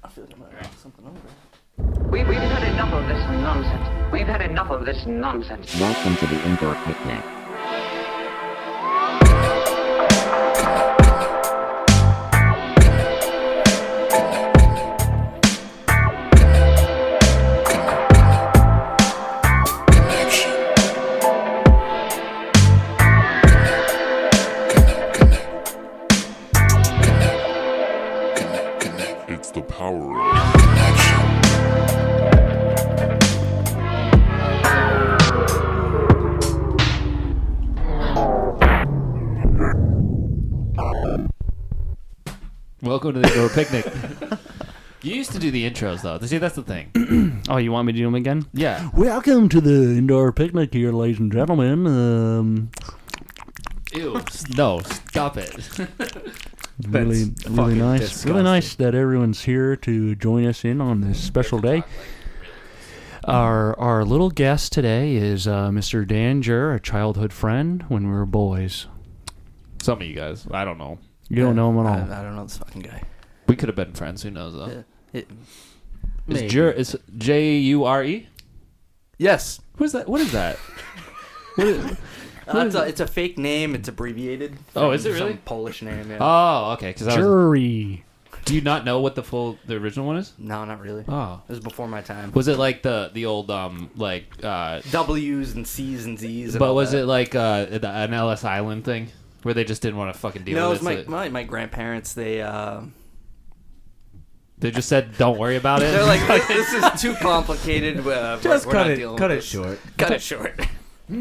I feel like I'm gonna have something over. We've had enough of this nonsense. We've had enough of this nonsense. Welcome to the indoor picnic. It's the power of Welcome to the indoor picnic. You used to do the intros, though. See, that's the thing. Oh, you want me to do them again? Yeah. Welcome to the indoor picnic here, ladies and gentlemen. Ew. No, stop it. Really nice. disgusting. Really nice that everyone's here to join us in on this special day. Our little guest today is Mr. Dan Jure, a childhood friend when we were boys. Some of you guys. I don't know. You don't know him at all. I don't know this fucking guy. We could have been friends. Who knows, though? Maybe. Is Jure, is Jure? Yes. What is that? What is, It's a fake name. It's abbreviated. Oh, is it Some really? Polish name, yeah. Oh, okay. Because Jury. do you not know what the original one is? No, not really. Oh. It was before my time. Was it like the old, W's and C's and Z's and but all was that. it like an Ellis Island thing? Where they just didn't want to fucking deal No, with it it? was my grandparents. They They just said, don't worry about it? they're like, this is too complicated. Just we're cut not it. dealing Cut with it this. short. Cut it short. I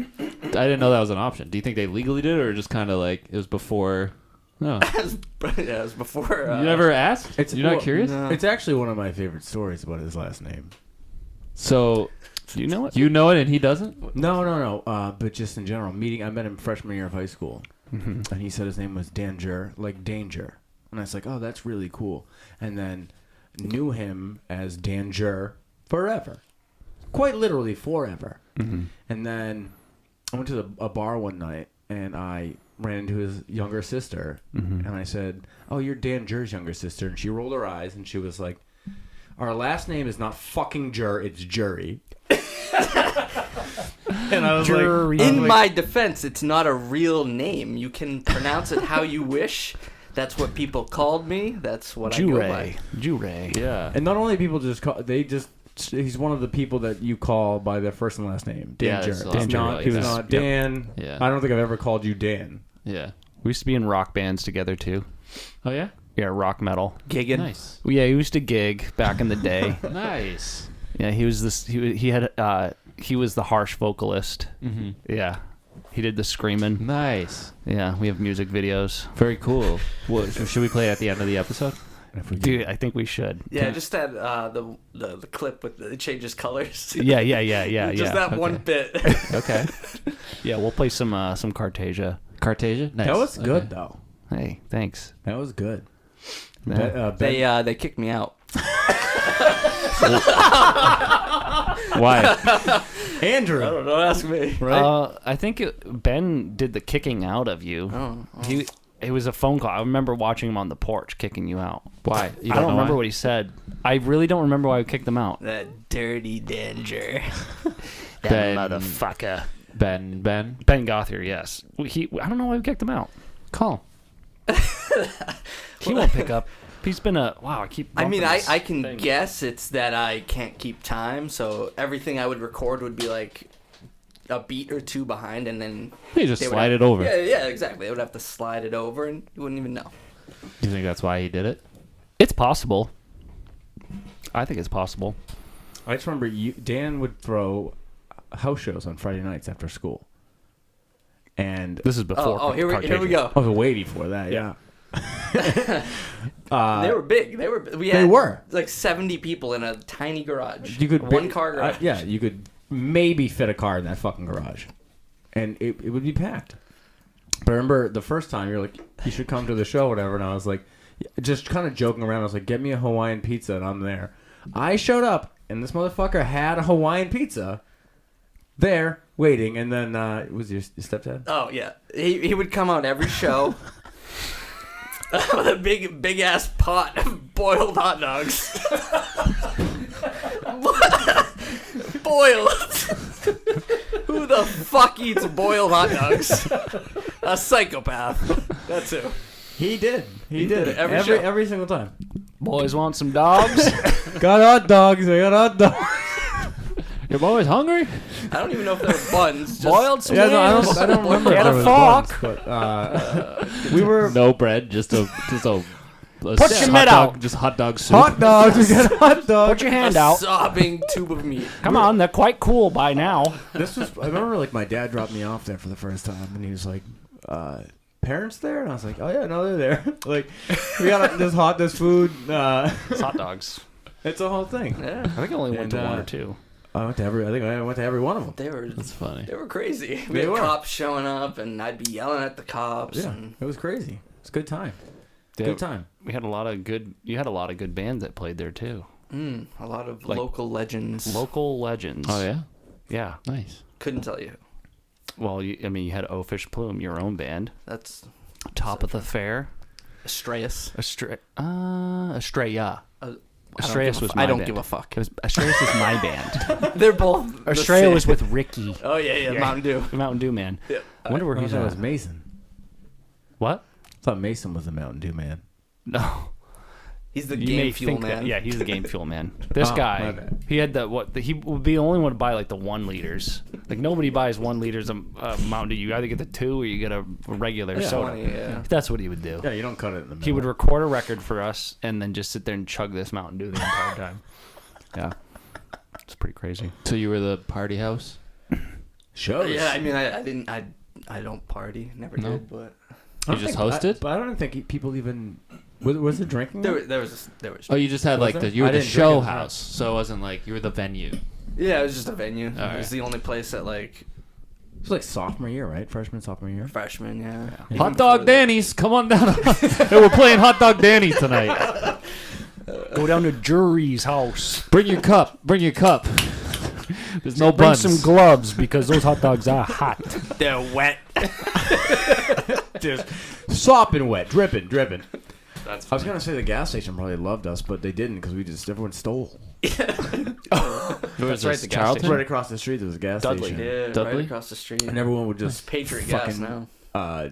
didn't know that was an option. Do you think they legally did it, or just kind of like it was before? No. It was before. You never asked? You're not curious? no. It's actually one of my favorite stories about his last name. So, Do you know it? you know it and he doesn't? No. But just in general, I met him freshman year of high school, and he said his name was Dan Jure, like danger, and I was like, oh, that's really cool. And then knew him as Dan Jure forever, quite literally forever. And then I went to a bar one night, and I ran into his younger sister, and I said, oh, you're Dan Jure's younger sister. And she rolled her eyes, and she was like, our last name is not fucking Jure, it's Jury. And I was like, In my defense, it's not a real name. You can pronounce it how you wish. That's what people called me. That's what I go by. Jure. Yeah. and not only people just call, he's one of the people that you call by their first and last name. Dan Yeah, Jure. there's a He's lot of not, people he was like that. not Dan. Yeah. I don't think I've ever called you Dan. Yeah. We used to be in rock bands together, too. Oh, yeah? Yeah, rock metal. Gigging. Nice. Yeah, he used to gig back in the day. Nice. Yeah, he was this. He was the harsh vocalist. Mm-hmm. Yeah, he did the screaming. Nice. Yeah, we have music videos. Very cool. What, should we play it at the end of the episode? Dude, I think we should. Yeah, just that the clip with it changes colors. Yeah. Just that one bit. Okay. Yeah, we'll play some Cartesia. Cartesia? Nice. That was good, Okay. though. Hey, thanks. That was good. Yeah. They kicked me out. Why? Andrew. I don't know. Ask me. Right? I think Ben did the kicking out of you. Oh. It was a phone call. I remember watching him on the porch kicking you out. Why? You I don't know remember why? what he said. I really don't remember why we kicked him out. That dirty danger. That Ben- motherfucker. Ben. Ben Gothier, yes. I don't know why we kicked him out. Call. He won't pick up. He's been I keep. I mean, bumping this I can thing. guess it's that I can't keep time, so everything I would record would be like a beat or two behind, and then You just they would slide have- it over. Yeah, exactly. They would have to slide it over, and you wouldn't even know. Do you think that's why he did it? It's possible. I think it's possible. I just remember Dan would throw house shows on Friday nights after school. And This is before. Oh, here we Cartesia. go. I was way before that, yeah. They were big. We They had were. like 70 people in a tiny garage. You could one car garage. yeah, you could maybe fit a car in that fucking garage, and it would be packed. But I remember the first time you're like, you should come to the show, whatever, and I was like, just kind of joking around. I was like, get me a Hawaiian pizza, and I'm there. I showed up, and this motherfucker had a Hawaiian pizza there waiting, and then it was your stepdad. Oh yeah, he would come out every show. With a big ass pot of boiled hot dogs. Boiled. Who the fuck eats boiled hot dogs? A psychopath. That's who. He did. He did. Every show. Every single time. Boys want some dogs? Got hot dogs. I got hot dogs. Your boys hungry? I don't even know if they're buns. Just Boiled some Yeah, no, yams. I don't remember. Get if a there was fork. buns, but, we were No bread, just a Put your hot mitt dog, out. just hot dog soup. hot dogs. We got hot dogs. Put your hand a out. sobbing tube of meat. Come on, they're quite cool by now. This was. I remember like my dad dropped me off there for the first time, and he was like, "Parents there?" And I was like, "Oh yeah, no, they're there." Like, we got this food. It's hot dogs. It's a whole thing. Yeah, I think I only went And, to one or two. I think I went to every one of them. that's funny. They were crazy. We They had were. cops showing up, and I'd be yelling at the cops. Yeah, And it was crazy. It's a good time. Yeah. Good time. We had a lot of good. You had a lot of good bands that played there too. a lot of Like, local legends. Local legends. Oh yeah, Yeah. nice. Couldn't tell you. Well, you had Oafish Plume, your own band. That's Top of the Fair. Astraeus. Estrella. I don't Astraeus give a was fu- my I don't band. give a fuck. It was Astraeus is my band. They're both. the Estrella same. was with Ricky, Oh yeah, Mountain Dew. Mountain Dew man. Yeah. I wonder where I he's thought it at. was Mason. What? I thought Mason was the Mountain Dew man. No. He's the You game may fuel think that- man. yeah, he's the game fuel man. This Oh, my guy, bad. he had he would be the only one to buy like the 1 liters. Like nobody buys 1 liters of Mountain Dew. You either get the 2 or you get a regular soda. 20, yeah. That's what he would do. Yeah, you don't cut it in the middle. He would record a record for us and then just sit there and chug this Mountain Dew the entire time. Yeah, it's pretty crazy. So you were the party house? shows. Yeah, I mean, I didn't. I don't party. Never No? did, but You just hosted? But I don't think people even. Was there drinking? there was. Oh, you just had Was like there? you were I the didn't drink show at the house, so it wasn't like you were the venue. Yeah, it was just a venue. All It was right. the only place that like It was like sophomore year, right? Freshman, sophomore year. freshman. Yeah. Even Hot before Dog that. Danny's, come on down. Hey, we're playing Hot Dog Danny's tonight. Go down to Jury's house. Bring your cup. Bring your cup. There's no Bring buns. some gloves because those hot dogs are hot. They're wet. Just sopping wet, dripping. I was gonna say the gas station probably loved us, but they didn't because everyone stole. Who was That's right, this, the gas Charlton? Right across the street, there was a gas Dudley. station, Yeah, Dudley? right across the street. and everyone would just Patriot gas fucking now.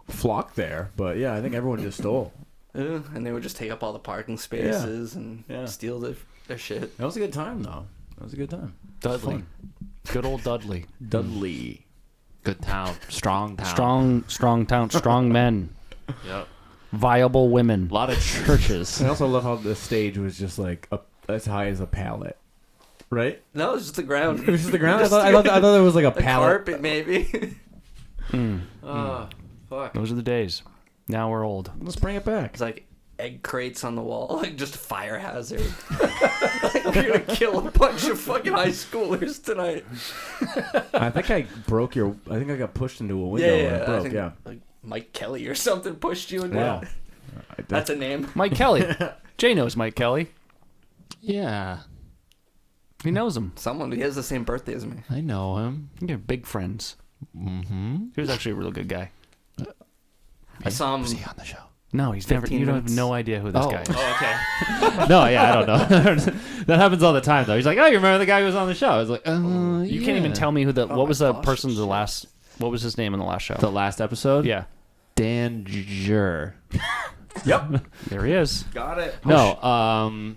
flock there. But yeah, I think everyone just stole. Yeah, and they would just take up all the parking spaces and Yeah. steal their shit. That was a good time, though. That was a good time. Dudley. Good old Dudley. Dudley. Good town. Strong town. Strong town, strong men, Yep. viable women. A lot of churches. I also love how the stage was just like as high as a pallet, right? No, it's just the ground. It was just the ground. I thought there was like a The pallet. carpet, maybe. Fuck. Those are the days. Now we're old. Let's bring it back. It's like egg crates on the wall, like just fire hazard. Like, we're gonna kill a bunch of fucking high schoolers tonight. I think I broke your. I think I got pushed into a window. And it I broke. think, Yeah. like Mike Kelly or something pushed you in Wow. there. That's a name. Mike Kelly. Jay knows Mike Kelly. Yeah, He knows him. Someone he has the same birthday as me. I know him. You're big friends. Mm-hmm. He was actually a real good guy. I saw him. Was he on the show? No, he's never. 15 You don't have minutes. no idea who this Oh. guy is. Oh, okay. No, yeah, I don't know. That happens all the time, though. He's like, "Oh, you remember the guy who was on the show?" I was like, You can't even tell me who the. Oh What was my the gosh, person's the shit. last? What was his name in the last show? The last episode. Yeah, Dan Jure. Yep. there he is. Got it. No, I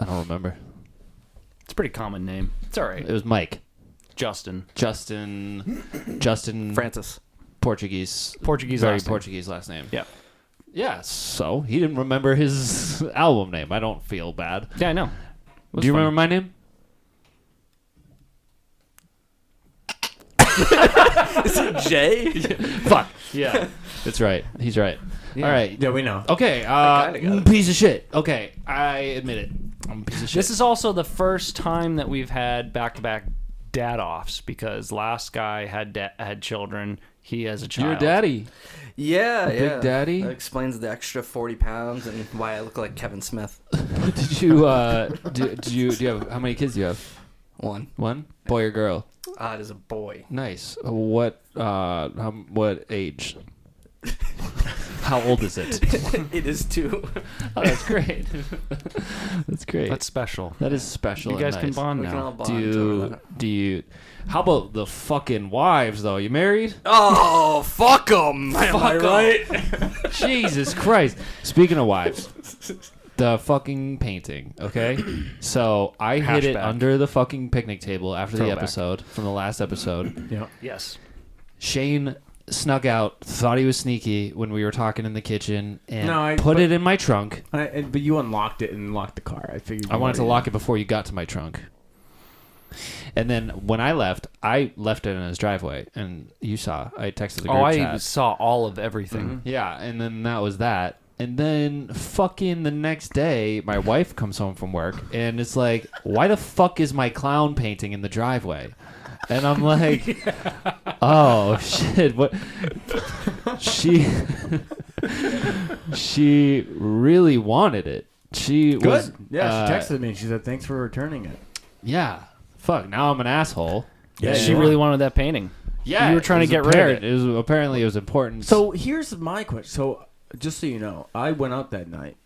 don't remember. It's a pretty common name. It's all right. It was Mike. Justin. Justin Francis. Portuguese Very last name. Portuguese last name. Yeah. Yeah, so he didn't remember his album name. I don't feel bad. Yeah, I know. Do you remember my name? Is it Jay? Fuck. Yeah. That's right. He's right. All right. Yeah, we know. Okay, kinda got it. piece of shit. Okay, I admit it. I'm a piece of shit. This is also the first time that we've had back-to-back dad offs because last guy had children. He has a child. your daddy. Yeah, Big yeah. Daddy? That explains the extra 40 pounds and why I look like Kevin Smith. Did you do you have how many kids do you have? One. Boy or girl? It is a boy. Nice. What age? How old is it? It is 2. Oh, that's great. That's great. That's special. That is special. You and guys can nice. bond We can all now. bond. Do you? How about the fucking wives though? You married? Oh, fuck them! Am I right? Jesus Christ. Speaking of wives, the fucking painting, okay? So I hid it Hashback. under the fucking picnic table after the Throwback. episode, from the last episode. Yeah. Yes. Shane snuck out, thought he was sneaky when we were talking in the kitchen, and No, put but- it in my trunk. But you unlocked it and locked the car. I figured. I wanted to lock it before you got to my trunk. And then when I left it in his driveway, and you saw. I texted the group Oh, I chat. saw all of everything. Yeah, and then that was that. And then fucking the next day, my wife comes home from work, and it's like, why the fuck is my clown painting in the driveway? And I'm like, oh shit, what? She really wanted it. She Good. was Yeah, she texted me and she said, "Thanks for returning it." Yeah. Fuck. Now I'm an asshole. Yeah, She really wanted that painting. Yeah. You were trying it to was get rid of apparent. it. It was apparently it was important. So here's my question. So just so you know, I went out that night.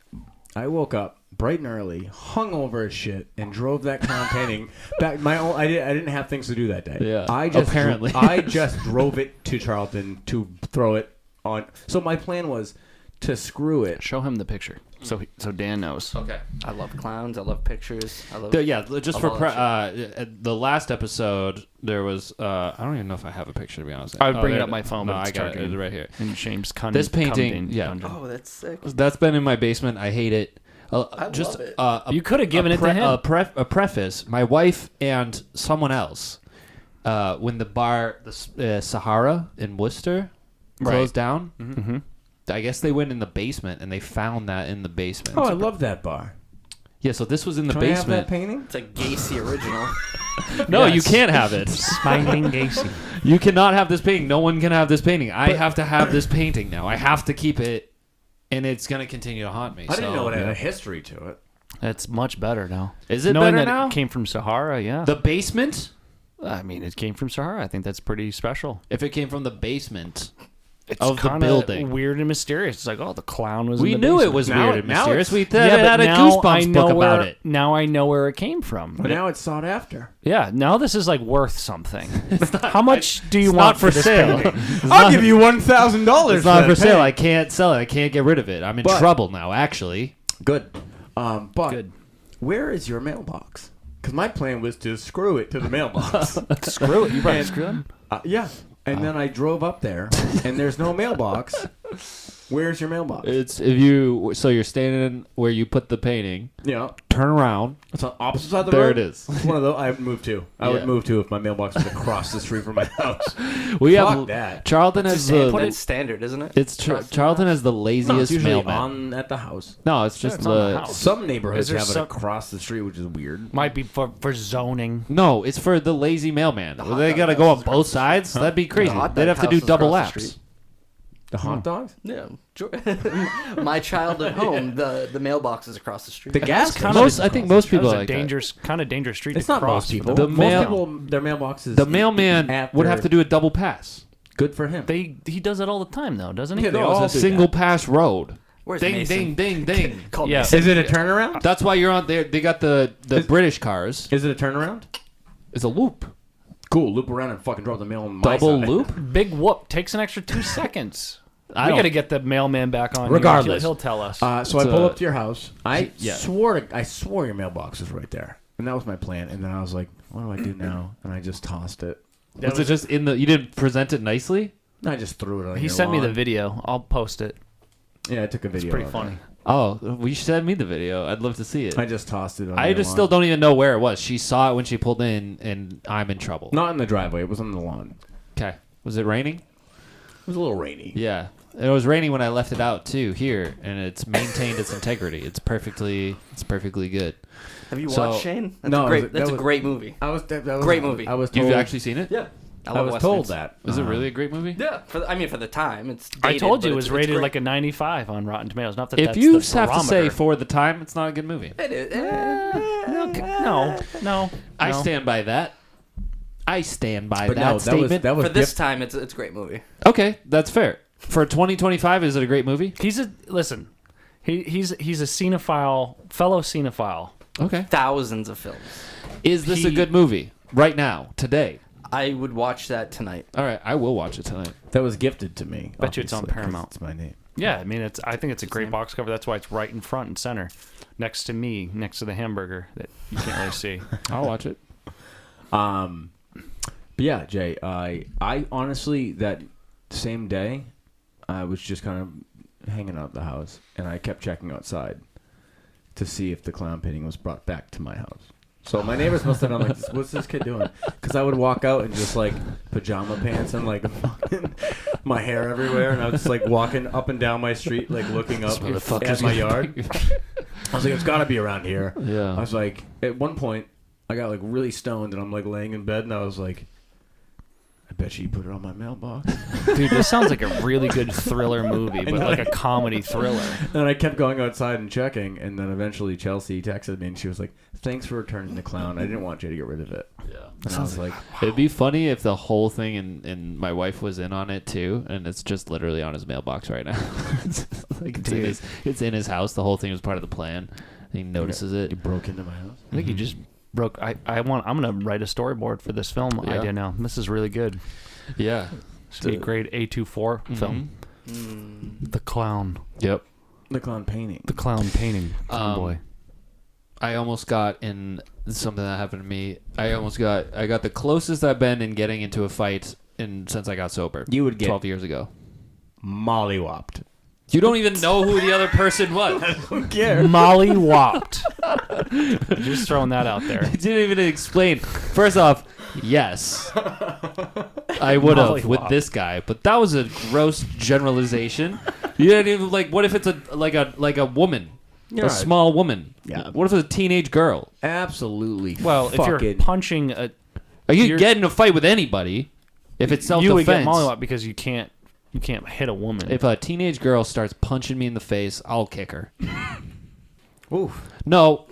I woke up bright and early, hung over as shit, and drove that clown painting back. I didn't have things to do that day. Yeah, I just apparently. I just drove it to Charlton to throw it on. So my plan was to screw it. Show him the picture so Dan knows. okay. I love clowns. I love pictures. I love. Yeah, just for all that the last episode, there was I don't even know if I have a picture, to be honest. I would bring it there up my phone, No, but I it's got targeted. it right here. In Shane's This painting, yeah. dungeon. Oh, that's sick. That's been in my basement. I hate it. Just love it. You could have given it to him. A preface. My wife and someone else, when the bar, the Sahara in Worcester, closed down. Mm-hmm. I guess they went in the basement and they found that in the basement. Oh, I love that bar. Yeah, so this was in the Can I have basement. that painting? It's a Gacy original. No, you Yes. can't have it. Smiling Gacy. You cannot have this painting. No one can have this painting. I have to have this painting now. I have to keep it, and it's going to continue to haunt me. I didn't so- know it had a history to it. It's much better now. Is it Knowing better that now? it came from Sahara, yeah. The basement? I mean, it came from Sahara. I think that's pretty special. If it came from the basement It's of the kinda building. weird and mysterious. It's like, oh, the clown was We in the knew it basement. was Now- weird and now mysterious. it's- We Yeah, had but a now I Goosebumps know book where, about it. Now I know where it came from. But now it's sought after. Yeah, now this is like worth something. How much do you It's want not for this sale. painting? I'll give you $1,000. It's not for sale. I can't sell it. I can't get rid of it. I'm in But- trouble now, actually. Good. But Good. where is your mailbox? Because my plan was to screw it to the mailbox. Screw it. You brought And- screw it. Yeah. And then I drove up there, and there's no mailbox. Where's your mailbox? It's if you so you're standing where you put the painting. Yeah. Turn around. It's on opposite side of the There road. it is. It's one of those I would move to. I Yeah. would move to if my mailbox was across the street from my house. We Fuck have that. Charlton has the. That's standard, isn't it? It's Charlton has the No, laziest it's usually mailman. on at the house. No, it's just it's on the the. house. Some neighborhoods Is there have it some- across the street, which is weird. Might be for zoning. No, it's for the lazy mailman. They gotta go on both sides. That'd be crazy. hot They'd dog have to do house is double across the laps. street. The hot dogs? Yeah. My childhood home, the mailbox is across the street. The gas kinda- station. I think most people That was like a that. dangerous, kind of dangerous street It's to not cross. most people. The most mail- people, their mailboxes. The mailman after- would have to do a double pass. Good for him. He does it all the time though, doesn't he? Yeah, they They're always all have to do single that. pass road. Where's Ding, Mason? ding, ding, ding. Call Yeah. Mason. Is it a turnaround? That's why you're on there. They got the British cars. Is it a turnaround? It's a loop. Cool. Loop around and fucking drop the mail on my Double side. loop. Big whoop takes an extra 2 seconds. I We don't- got to get the mailman back on. here. Regardless. He'll tell us. So I It's pull a- up to your house. I Yeah. swore your mailbox was right there, and that was my plan. And then I was like, "What do I do now?" And I just tossed it. Was it just in the? You didn't present it nicely. I just threw it on. He your sent me the lawn. video. I'll post it. Yeah, I took a video. Pretty of funny. Oh, you should send me the video. I'd love to see it. it. I just tossed it. On I your just lawn. still don't even know where it was. She saw it when she pulled in, and I'm in trouble. Not in the driveway. It was on the lawn. Okay. Was it raining? It was a little rainy. Yeah. It was raining when I left it out too here, and it's maintained its integrity. It's perfectly good. Have you So- watched Shane? That's No, a great. that That's a was- great movie. I was that was Great movie. I was told. You've actually seen it? Yeah. I was love told Westerns. that. Is it really a great movie? Yeah. For the time, it's. I dated, told you but it was it's rated great. like a 95 on Rotten Tomatoes. Not that If that's you the have to say barometer. for the time, it's not a good movie. It is. No. I stand by that. I stand by But that no, that was statement. that was For this time, it's a great movie. Okay, that's fair. For 2025, is it a great movie? He's a fellow cinephile. Okay. Thousands of films. Is this a good movie right now, today? I would watch that tonight. All right, I will watch it tonight. That was gifted to me. Bet you it's on obviously, 'cause Paramount. It's my name. Yeah, I mean, I think it's a great box cover. That's why it's right in front and center, next to me, next to the hamburger that you can't really see. I'll watch it. But yeah, Jay, I honestly, that same day, I was just kind of hanging out the house, and I kept checking outside to see if the clown painting was brought back to my house. So my neighbors must have been like, what's this kid doing? Because I would walk out in just like pajama pants and like my hair everywhere, and I was just like walking up and down my street, like looking up at my yard. I was like, it's got to be around here. Yeah. I was like, at one point, I got like really stoned, and I'm like laying in bed, and I was like, I bet you put it on my mailbox. Dude, this sounds like a really good thriller movie, but like a comedy thriller. And I kept going outside and checking, and then eventually Chelsea texted me, and she was like, thanks for returning the clown. I didn't want you to get rid of it. Yeah. And I was like, It'd be funny if the whole thing and my wife was in on it too, and it's just literally on his mailbox right now. It's in his house. The whole thing was part of the plan. He notices it. you broke into my house? I think you just broke. I'm gonna write a storyboard for this film idea now. This is really good. Yeah. Should be a grade A24 film. The Clown. Yep. The clown painting. The Clown painting. Oh boy. I almost got in something that happened to me. I got the closest I've been in getting into a fight since I got sober. You would get 12 years ago. Mollywopped. You don't even know who the other person was. Who cares? Molly whopped. Just throwing that out there. I didn't even explain. First off, yes, I would have with Mollywop. this guy, but that was a gross generalization. You didn't even what if it's a woman, Yeah. a small woman? Yeah. What if it's a teenage girl? Absolutely. Well, if you're fucking punching a, You You're- get in a fight with anybody if it's self-defense. you would get mollywop because you can't hit a woman. If a teenage girl starts punching me in the face, I'll kick her. Oof. No,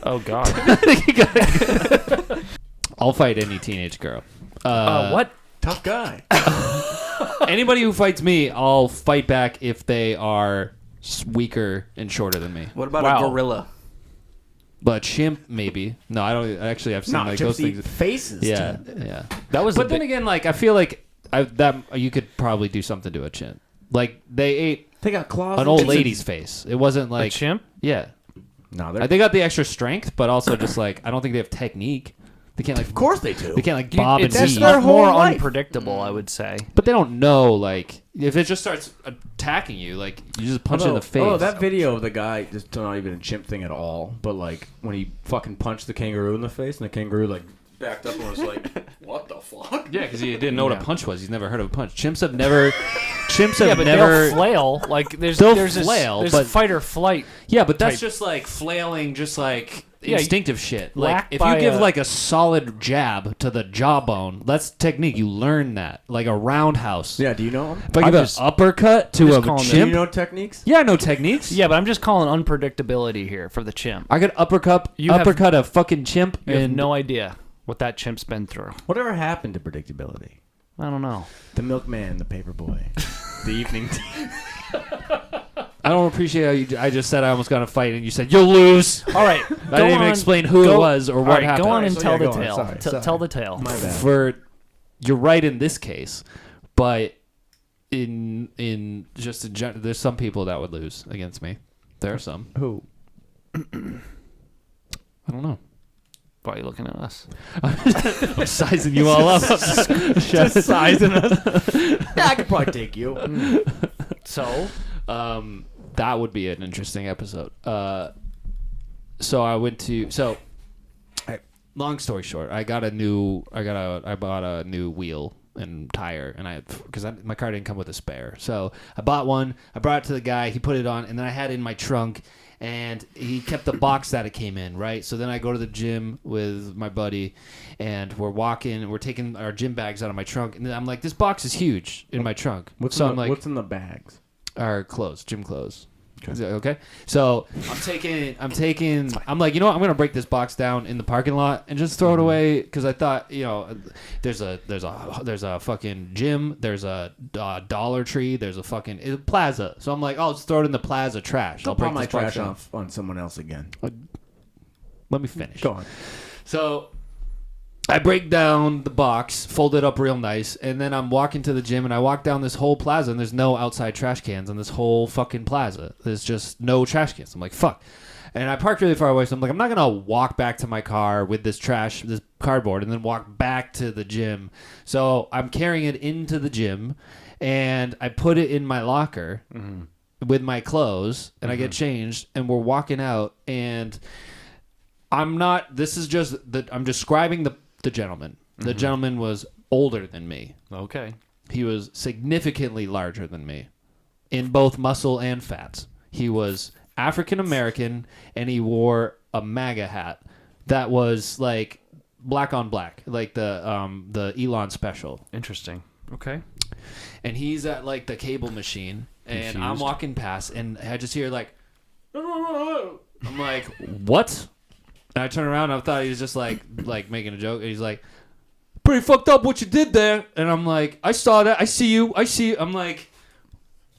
Oh God. I'll fight any teenage girl. What? Tough guy. Anybody who fights me, I'll fight back if they are weaker and shorter than me. What about Wow. a gorilla? But chimp, maybe. No, I don't. Actually, I've seen Not like just those eat things. faces. Yeah, too. yeah. That was. But then again, like I feel like that you could probably do something to a chimp. Like they ate They got claws. an and old things. lady's face. It wasn't a like chimp. Yeah, No, they got the extra strength, but also just like I don't think they have technique. They can't like. of course they do. They can't like bob and It's that's weave. their whole more life. unpredictable, I would say. But they don't know like if it just starts attacking you, like you just punch it in the face. Oh, that video of the guy, just not even a chimp thing at all, but like when he fucking punched the kangaroo in the face, and the kangaroo like backed up and was like, "What the fuck?" Yeah, because he didn't know what a punch was. He's never heard of a punch. Chimps have never. Yeah, but never. they'll flail. Like there's They'll there's flail, there's but- fight or flight. Yeah, but that's type. just like flailing, just like Yeah, instinctive shit. Like whacked if by you give a- like a solid jab to the jawbone, that's technique. You learn that, like a roundhouse. Yeah, do you know him? If I I'm give just- an uppercut to just a calling it- Do chimp, you know techniques? yeah, I know techniques. Yeah, but I'm just calling unpredictability here for the chimp. I could uppercut a fucking chimp, You have and no idea what that chimp's been through. Whatever happened to predictability? I don't know. The milkman, the paperboy, the evening tea. I don't appreciate how you. I just said I almost got in a fight, and you said you'll lose. All right, I didn't even explain who it was or what happened. Go on and So, tell yeah, the go on. tale. Sorry, sorry. Tell the tale. My bad. For you're right in this case, but in just in general, there's some people that would lose against me. There are some. Who? I don't know. Why are you looking at us? I'm sizing you all up. Just sizing us. Yeah, I could probably take you. So, That would be an interesting episode. So I went to long story short, I bought a new wheel and tire, and because my car didn't come with a spare, so I bought one. I brought it to the guy. He put it on, and then I had it in my trunk. And he kept the box that it came in, right? So then I go to the gym with my buddy, and we're walking. We're taking our gym bags out of my trunk, and I'm like, "This box is huge in my trunk." What's so in I'm the, like, what's in the bags? "Our clothes, gym clothes." Okay. So I'm like, you know what? I'm gonna break this box down in the parking lot and just throw it away because I thought, there's a fucking gym, there's a Dollar Tree, there's a fucking plaza. So I'm like, I'll just throw it in the plaza trash. I'll Don't break put my this box trash down. off on someone else again. Let me finish. Go on. So I break down the box, fold it up real nice, and then I'm walking to the gym, and I walk down this whole plaza, and there's no outside trash cans on this whole fucking plaza. There's just no trash cans. I'm like, fuck. And I parked really far away, so I'm like, I'm not going to walk back to my car with this cardboard, and then walk back to the gym. So I'm carrying it into the gym, and I put it in my locker with my clothes, and I get changed, and we're walking out, and I'm describing the gentleman. The gentleman was older than me. Okay. He was significantly larger than me in both muscle and fats. He was African American, and he wore a MAGA hat that was like black on black, like the Elon special. Interesting. Okay. And he's at like the cable machine, and I'm walking past, and I just hear like, I'm like, what? And I turn around, and I thought he was just like making a joke. And he's like, pretty fucked up what you did there. And I'm like, I saw that. I see you. I'm like,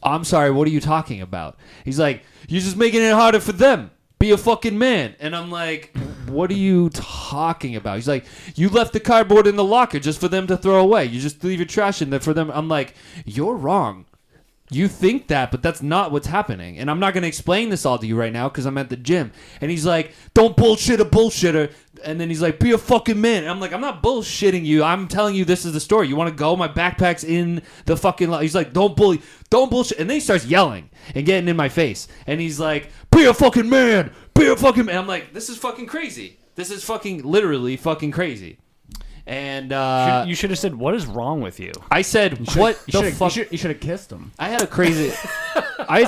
I'm sorry. What are you talking about? He's like, you're just making it harder for them. Be a fucking man. And I'm like, what are you talking about? He's like, you left the cardboard in the locker just for them to throw away. You just leave your trash in there for them. I'm like, you're wrong. You think that, but that's not what's happening. And I'm not going to explain this all to you right now because I'm at the gym. And he's like, don't bullshit a bullshitter. And then he's like, be a fucking man. And I'm like, I'm not bullshitting you. I'm telling you this is the story. You want to go? My backpack's in the fucking He's like, don't bullshit. And then he starts yelling and getting in my face. And he's like, be a fucking man. Be a fucking man. I'm like, this is fucking crazy. This is fucking literally fucking crazy. And you should have said, what is wrong with you? I said, what the fuck? You should have kissed him. I had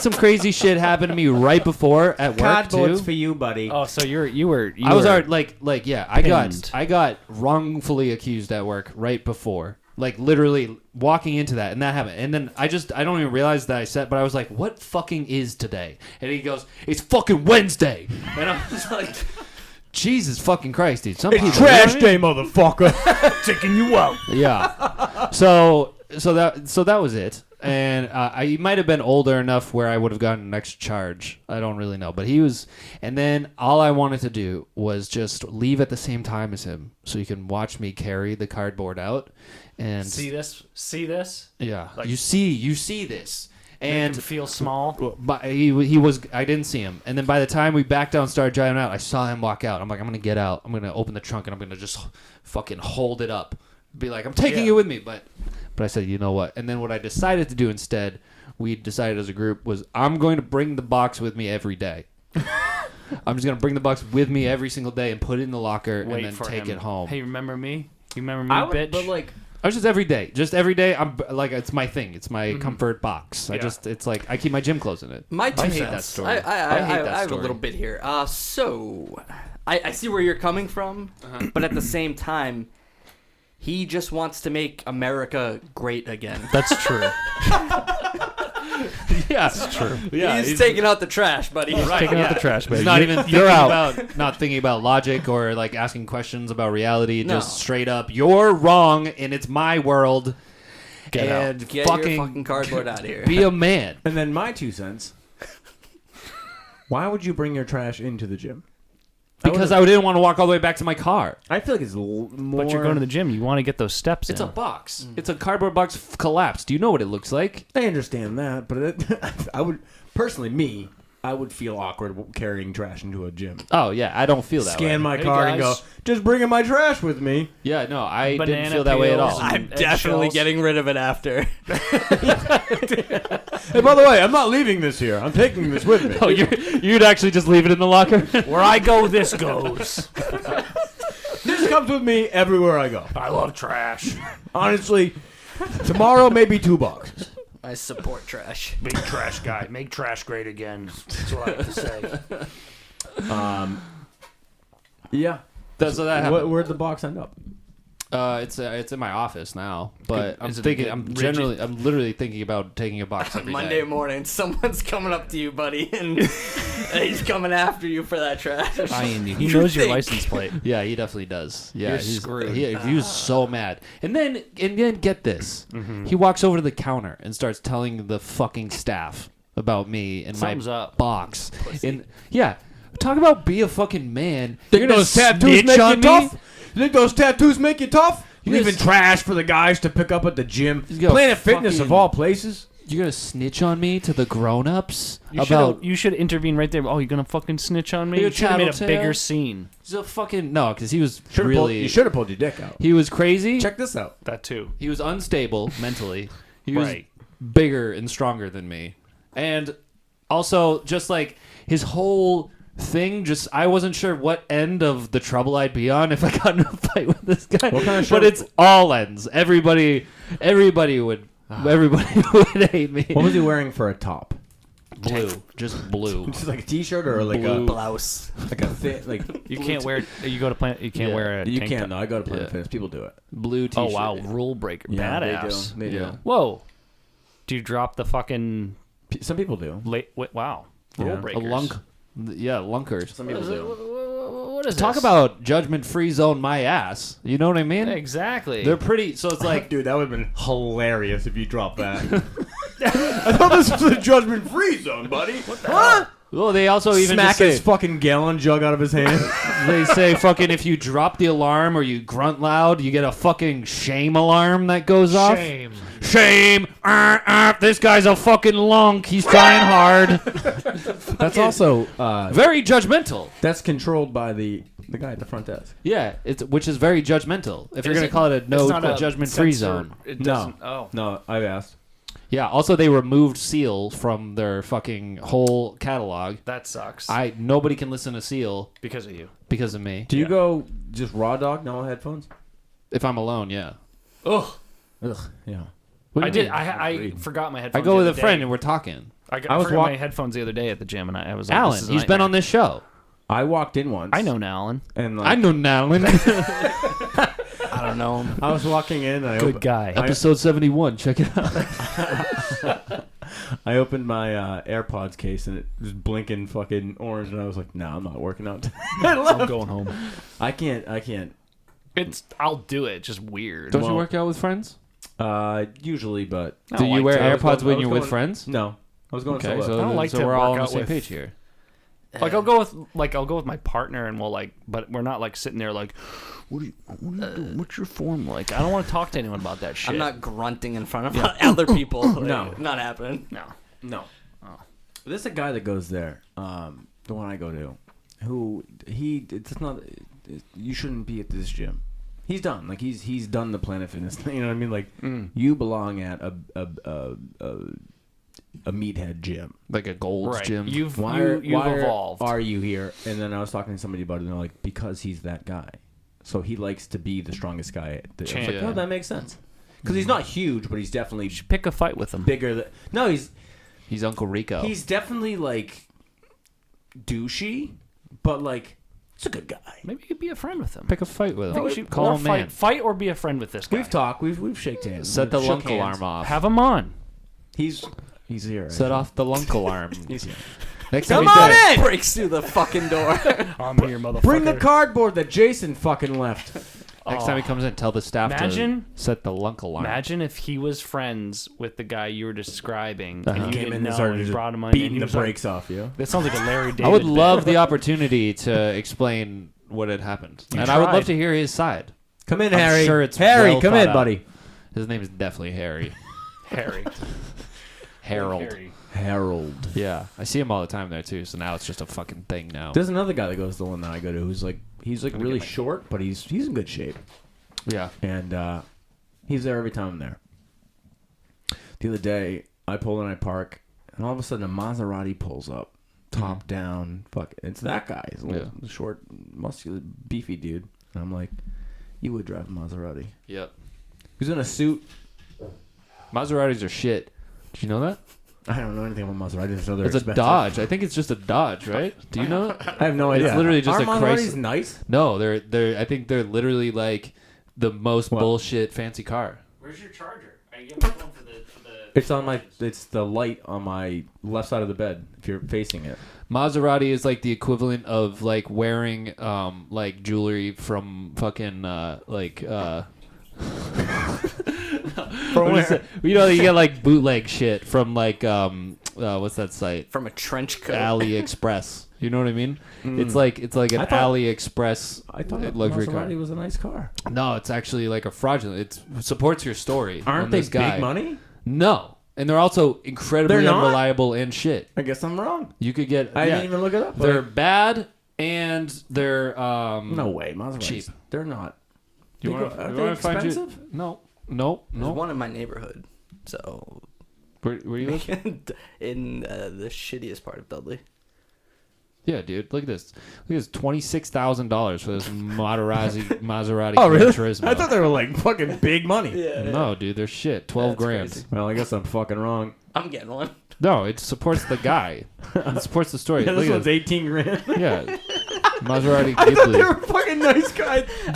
some crazy shit happen to me right before at work Cardboard's too. for you, buddy. Oh, so you were. I was already I pinned. got wrongfully accused at work right before. Like literally walking into that, and that happened. And then I don't even realize that I said, but I was like, what fucking is today? And he goes, it's fucking Wednesday. And I was like, Jesus fucking Christ, dude. Some people, Trash day, motherfucker. taking you out. Yeah. So that was it. And I might have been older enough where I would have gotten an extra charge. I don't really know. But he was... And then all I wanted to do was just leave at the same time as him so you can watch me carry the cardboard out. And See this? yeah. Like- you see this. And And feel small. but he was... I didn't see him. And then by the time we backed out and started driving out, I saw him walk out. I'm like, I'm going to get out. I'm going to open the trunk and I'm going to just fucking hold it up. Be like, I'm taking you with me. But I said, you know what? And then what I decided to do instead, we decided as a group, was I'm going to bring the box with me every day. I'm just going to bring the box with me every single day and put it in the locker Wait and then for take him. it home. Hey, remember me? You remember me, bitch? But like, I was just every day. Just every day. I'm like, it's my thing. It's my comfort box. Yeah. It's like, I keep my gym clothes in it. My two I hate cents. that story. I hate that have a story. little bit here. So I see where you're coming from, but at the same time, he just wants to make America great again. That's true. Yeah, it's true. Yeah, he's taking out the trash, buddy. Taking out the trash, baby. He's not even thinking you're out. not thinking about logic or like asking questions about reality. No. Just straight up, you're wrong, and it's my world. Get out. and Get your fucking cardboard out of here. be a man. and then my 2 cents. Why would you bring your trash into the gym? Because I didn't want to walk all the way back to my car. I feel like it's more. But you're going to the gym. You want to get those steps It's in. a box. It's a cardboard box collapsed. Do you know what it looks like? I understand that, but I would personally, I would feel awkward carrying trash into a gym. Oh yeah, I don't feel that Scan way. my Hey, card and go, guys. just bringing my trash with me. Yeah, no, I didn't Banana feel that way at all. peels. I'm Eggshells. definitely getting rid of it after. Hey, by the way, I'm not leaving this here. I'm taking this with me. Oh, you'd actually just leave it in the locker? Where I go, this goes. This comes with me everywhere I go. I love trash. Honestly, tomorrow maybe 2 boxes. I support trash. Big trash guy. Make trash great again. That's what I have to say. Yeah. So that happened. Where'd the box end up? It's in my office now, but I'm Is it thinking. a I'm rigid- literally thinking about taking a box every Monday day. morning, someone's coming up to you, buddy, and he's coming after you for that trash. Eyeing you. He You knows your think- license plate. Yeah, he definitely does. Yeah, You're he's screwed. He was so mad, and then get this. Mm-hmm. He walks over to the counter and starts telling the fucking staff about me and Something's my up. box. And yeah, talk about be a fucking man. Think You're gonna those tattoos snitch make you on me? tough? You think those tattoos make you tough? You Leaving just- trash for the guys to pick up at the gym. You go Planet Fitness of fucking- all places. You're gonna snitch on me to the grown-ups You about should intervene right there. Oh, you're gonna fucking snitch on me? You You should have made a tattletale. bigger scene. the fucking no, because he was You really should have pulled your dick out. he was crazy. Check this out. That too. He was unstable mentally. He was Right. bigger and stronger than me. And also just like his whole thing, just I wasn't sure what end of the trouble I'd be on if I got in a fight with this guy. What kind of but show- it's all ends. Everybody would would hate me. What was he wearing for a top? Blue. Just blue. Just like a t-shirt or like Blue. Blouse. a thin like You can't wear. You go to Planet. You can't Yeah. wear a. you tank can't. top. No, I go to Planet Yeah. Fitness. People do it. Blue Oh t-shirt. wow, rule breaker, badass. They do. Yeah. Whoa, do you drop the fucking Some people do. late? Wow, rule Yeah. A breakers. lunk. Yeah, lunkers. Some people do. What is Talk this? about judgment-free zone my ass. You know what I mean? exactly. They're pretty. So it's like Dude, that would have been hilarious if you dropped that. I thought this was a judgment-free zone, buddy. What the hell? well, they also even Smack just say, his fucking gallon jug out of his hand. they say fucking if you drop the alarm or you grunt loud, you get a fucking shame alarm that goes off. Shame. This guy's a fucking lunk. He's trying hard. That's also Very judgmental. that's controlled by the guy at the front desk. Yeah, which is very judgmental. If you're Is gonna it- call it a It's no not a judgment-free censor- zone. It No, doesn't. Oh, no, I've asked. Yeah. Also, they removed Seal from their fucking whole catalog. that sucks. Nobody can listen to Seal because of you. because of me. Do you go just raw dog, no headphones? If I'm alone, yeah. Ugh. Ugh, yeah. What do I you did. mean? I forgot my headphones. I go the with a other friend day. and we're talking. I I was forgot walk- my headphones the other day at the gym, and I was like, Alan, this is a he's been nightmare. on this show. I walked in once. I know Alan. And I like, know Nalin. I don't know him. I was walking in. And I Good guy. Episode 71. Check it out. I opened my AirPods case and it was blinking fucking orange, and I was like, "No, I'm not working out." I'm going home. I can't. I'll do it. Just weird. Don't you Well- work out with friends? Usually, but I Do don't you like wear to. I was AirPods going- I when was you're with going- friends? no, I was going Okay, solo. so, I don't like so to we're all work on the out same with- page here. Like I'll go with my partner, and we'll like, but we're not like sitting there like, what are you doing? What's your form like? I don't want to talk to anyone about that shit. I'm not grunting in front of other people. Like, No. Not happening. No. No. Oh. There's a guy that goes there, the one I go to, who it's not. You shouldn't be at this gym. He's done. Like he's done the Planet Fitness thing. You know what I mean? Like you belong at a meathead gym. Like a Gold's Right. gym. You've Why evolved. are you here? And then I was talking to somebody about it, and they're like, because he's that guy. So he likes to be the strongest guy. I was like, Champion. oh, that makes sense. Because he's not huge, but he's definitely Pick a fight with him. bigger. No, He's Uncle Rico. he's definitely like douchey, but like he's a good guy. Maybe you could be a friend with him. Pick a fight with him. You should- Call or him man. fight or be a friend with this guy. We've talked. We've shaked hands. Set the Shook lunk hands. alarm off. Have him on. He's here. Right? Set off the lunk alarm. He's here. Next Come time he's on dead. in. Breaks through the fucking door. I'm here, motherfucker. Bring the cardboard that Jason fucking left. Next time he comes in, tell the staff Imagine- to set the lunk alarm. Imagine if he was friends with the guy you were describing, Uh-huh. and you Came didn't in and know, started and he just brought him in, and beating he the was like- brakes off you. That sounds like a Larry David. I would bit. love the opportunity to explain what had happened, and I would tried. love to hear his side. Come in, I'm Harry. sure it's Harry, well come thought in, out. buddy. His name is definitely Harry. Harry. Harold. Harry. Harold. Yeah, I see him all the time there too. So now it's just a fucking thing now. There's another guy that goes to the one that I go to who's like really short, but he's in good shape, Yeah. and he's there every time I'm there. The other day, I pull in, I park, and all of a sudden a Maserati pulls up, top down. Fuck, it's that guy. He's a little short, muscular, beefy dude. And I'm like, you would drive a Maserati. Yep. He's in a suit. Maseratis are shit. Did you know that? I don't know anything about Maserati. It's It's a Dodge. I think it's just a Dodge, right? Do you know? I have no idea. It's literally just Are a Maseratis Chrysler. nice? No, they're. I think they're literally like the most What? bullshit fancy car. Where's your charger? I get my phone for the. It's on my. It's the light on my left side of the bed. If you're facing it. Maserati is like the equivalent of like wearing like jewelry from fucking From what is it? You know, you get like bootleg shit from like what's that site? From a trench coat. AliExpress. You know what I mean? It's like an AliExpress I thought luxury Maserati car. was a nice car. No, it's actually like a fraudulent. It supports your story. Aren't on they this guy. big money? No, and they're also incredibly They're not? unreliable and shit. I guess I'm wrong. You could get. I yeah, didn't even look it up. They're bad and they're no way, Maserati. cheap. They're not. You They want go- are to they find you? expensive? No. There's one in my neighborhood. So Where you live? in the shittiest part of Dudley. Yeah, dude. Look at this. Look at this. $26,000 for this Maserati Oh, really? Gran Turismo. I thought they were like fucking big money. No, dude. They're shit. 12 That's grand. crazy. Well, I guess I'm fucking wrong. I'm getting one. No, it supports the guy. It supports the story. Yeah, Look this at one's 18 grand. this. Yeah. Maserati I thought they were Ghibli. fucking nice guys. Yeah, I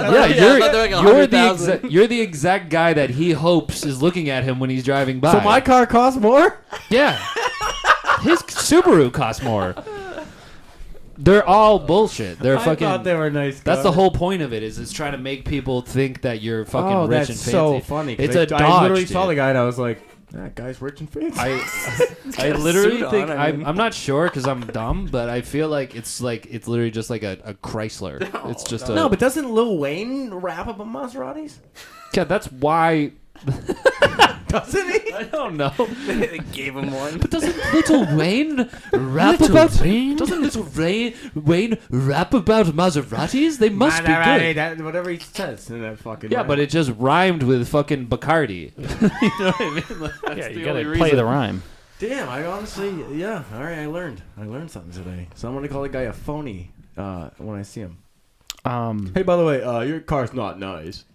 thought they were like you're the exact guy that he hopes is looking at him when he's driving by. So my car costs more? Yeah. His Subaru costs more. They're all bullshit. They're I fucking. thought they were nice guys. That's the whole point of it. Is it's trying to make people think that you're fucking Oh, rich that's and fancy. so funny. 'cause It's I a Dodge. I literally dude. saw the guy and I was like, that guy's rich and fancy. I literally suit on, think I mean. I'm not sure because I'm dumb, but I feel like it's literally just like a Chrysler. It's just a no, but doesn't Lil Wayne rap about Maseratis? yeah. That's why. Doesn't he? I don't know. They gave him one. Doesn't Little Wayne rap about? Doesn't Little Wayne rap about Maseratis? They must be good. That, whatever he says in that fucking. Yeah, rap. but it just rhymed with fucking Bacardi. You know what I mean? Like, that's Yeah, the you gotta only play reason. the rhyme. Damn, I honestly, yeah. All right, I learned something today. So I'm gonna call the guy a phony when I see him. Hey, by the way, your car's not nice.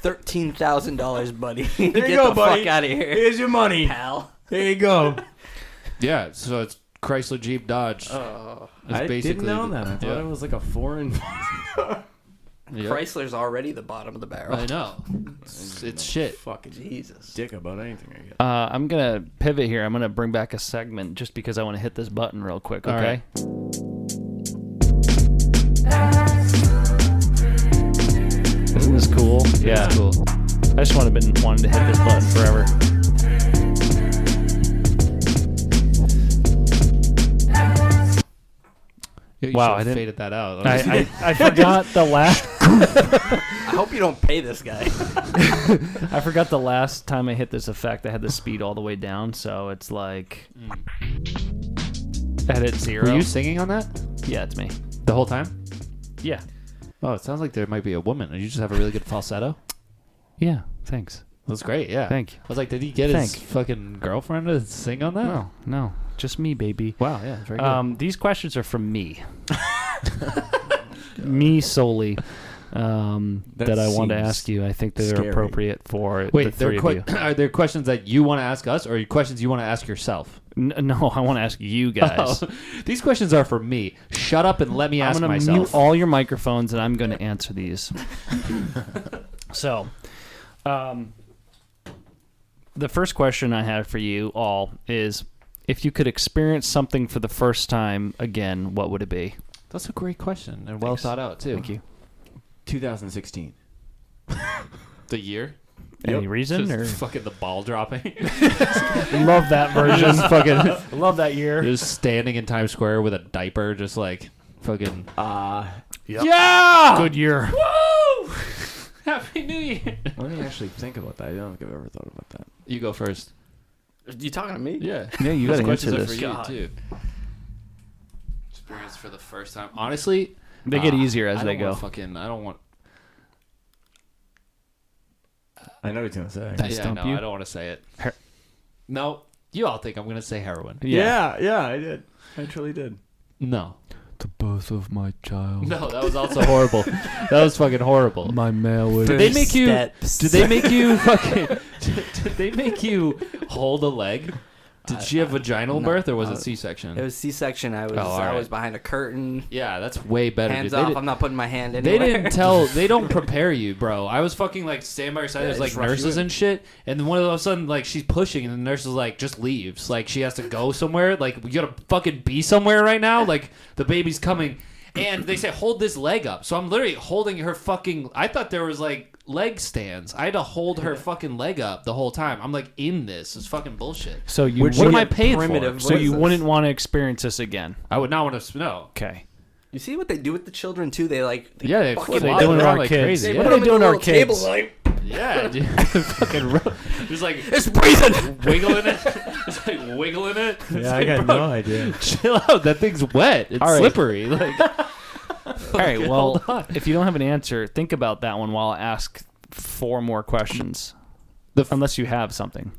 $13,000, buddy. Here Get you go, the buddy. fuck out of here, Here's your money. pal. Here you go. Yeah, so it's Chrysler, Jeep, Dodge. It's I didn't basically know that. I thought yeah. it was like a foreign. Yeah. Chrysler's already the bottom of the barrel. I know. It's shit. Fucking Jesus. dick about anything I get. I'm gonna pivot here. I'm gonna bring back a segment just because I want to hit this button real quick. All Okay. Isn't this cool? Yeah. It's cool. I just wanted to hit this button forever. You Wow, should've I didn't- faded that out. I forgot the last. I hope you don't pay this guy. I forgot the last time I hit this effect. I had the speed all the way down, so it's like I hit 0. Were you singing on that Yeah, it's me. the whole time? Yeah. Oh, it sounds like there might be a woman. You just have a really good falsetto. Yeah. Thanks. That's great. Yeah. Thank you. I was like, did he get his Thank you. fucking girlfriend to sing on that? No, just me, baby. Wow. Yeah. Very good. These questions are from me. Me solely. That I want to seems ask you. I think that they're scary. appropriate for the Wait, three of you. are there questions that you want to ask us, or questions you want to ask yourself? No, I want to ask you guys. Oh, these questions are for me. Shut up and let me I'm ask going to myself. mute all your microphones, and I'm going to answer these. So, the first question I have for you all is, if you could experience something for the first time again, what would it be? That's a great question and well thought out too. Thank you. 2016. The year? Any reason? Just Or fucking the ball dropping. love that version. Just fucking Love that year. just standing in Times Square with a diaper, just like fucking. Yeah. Good year. Woo! Happy New Year. Let me actually think about that. I don't think I've ever thought about that. You go first. You talking to me? Yeah. Yeah, you Those got to answer questions are this. for God. you too. Experience for the first time. Honestly, They get easier as I they don't go. want fucking. I don't want. I know what you're gonna say. I stump you? I don't want to say it. Her- No, you all think I'm gonna say heroin. Yeah, I did. I truly did. No. The birth of my child. No, that was also horrible. That was fucking horrible. My mail was. Did they make you? Steps. Did they make you fucking? Did they make you hold a leg? Did she have vaginal no, birth or was no. it C-section? It was C-section. I was all I right. was behind a curtain. Yeah, that's way better. Hands dude. off. I'm not putting my hand They anywhere. didn't tell. They don't prepare you, bro. I was fucking like standing by her side. Yeah, There's they like just rush you nurses in. and shit, and then one of a sudden like she's pushing, and the nurse is like just leaves. Like she has to go somewhere. Like we gotta fucking be somewhere right now. Like the baby's coming, and they say hold this leg up. So I'm literally holding her fucking. I thought there was like leg stands. I had to hold her fucking leg up the whole time. I'm like in this. It's fucking bullshit. So you What am I paying primitive for? So you voices. wouldn't want to experience this again. I would not want to. No. Okay. You see what they do with the children too? They like Yeah, they fucking they love doing it. it our like kids. crazy. They Yeah. put them doing our little table, kids. like, Yeah, dude. Fucking just like it's breathing. wiggling it. It's like wiggling it. It's Yeah, I like, got bro, no idea. Chill out. That thing's wet. It's All right. slippery. Like, All right. Well, hold on. if you don't have an answer, think about that one while I ask 4 more questions. The f- Unless you have something.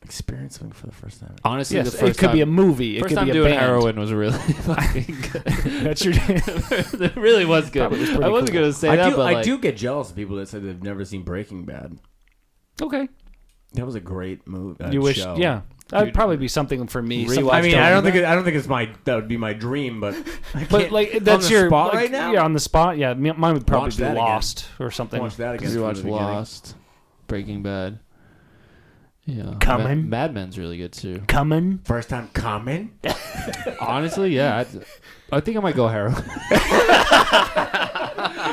Experience something for the first time. honestly, Yes, the first it could time, be a movie. It first could time be a doing band. heroin was really fucking good. That's your. It really was good. Probably was pretty I wasn't cool. gonna say that, but I like, do get jealous of people that said they've never seen Breaking Bad. Okay. That was a great movie. You wish. show. Yeah. That'd Dude, probably be something for me. rewatch something I mean, to- I don't think it's my that would be my dream, but I But can't- like that's on the your spot like, right now. Yeah, on the spot. Yeah, mine would probably Watch be that again. Lost or something. Watch that again. you from watch the beginning. Lost, Breaking Bad. Yeah, Coming. Mad Men's really good too. Coming. First time coming. Honestly, yeah, I think I might go heroin.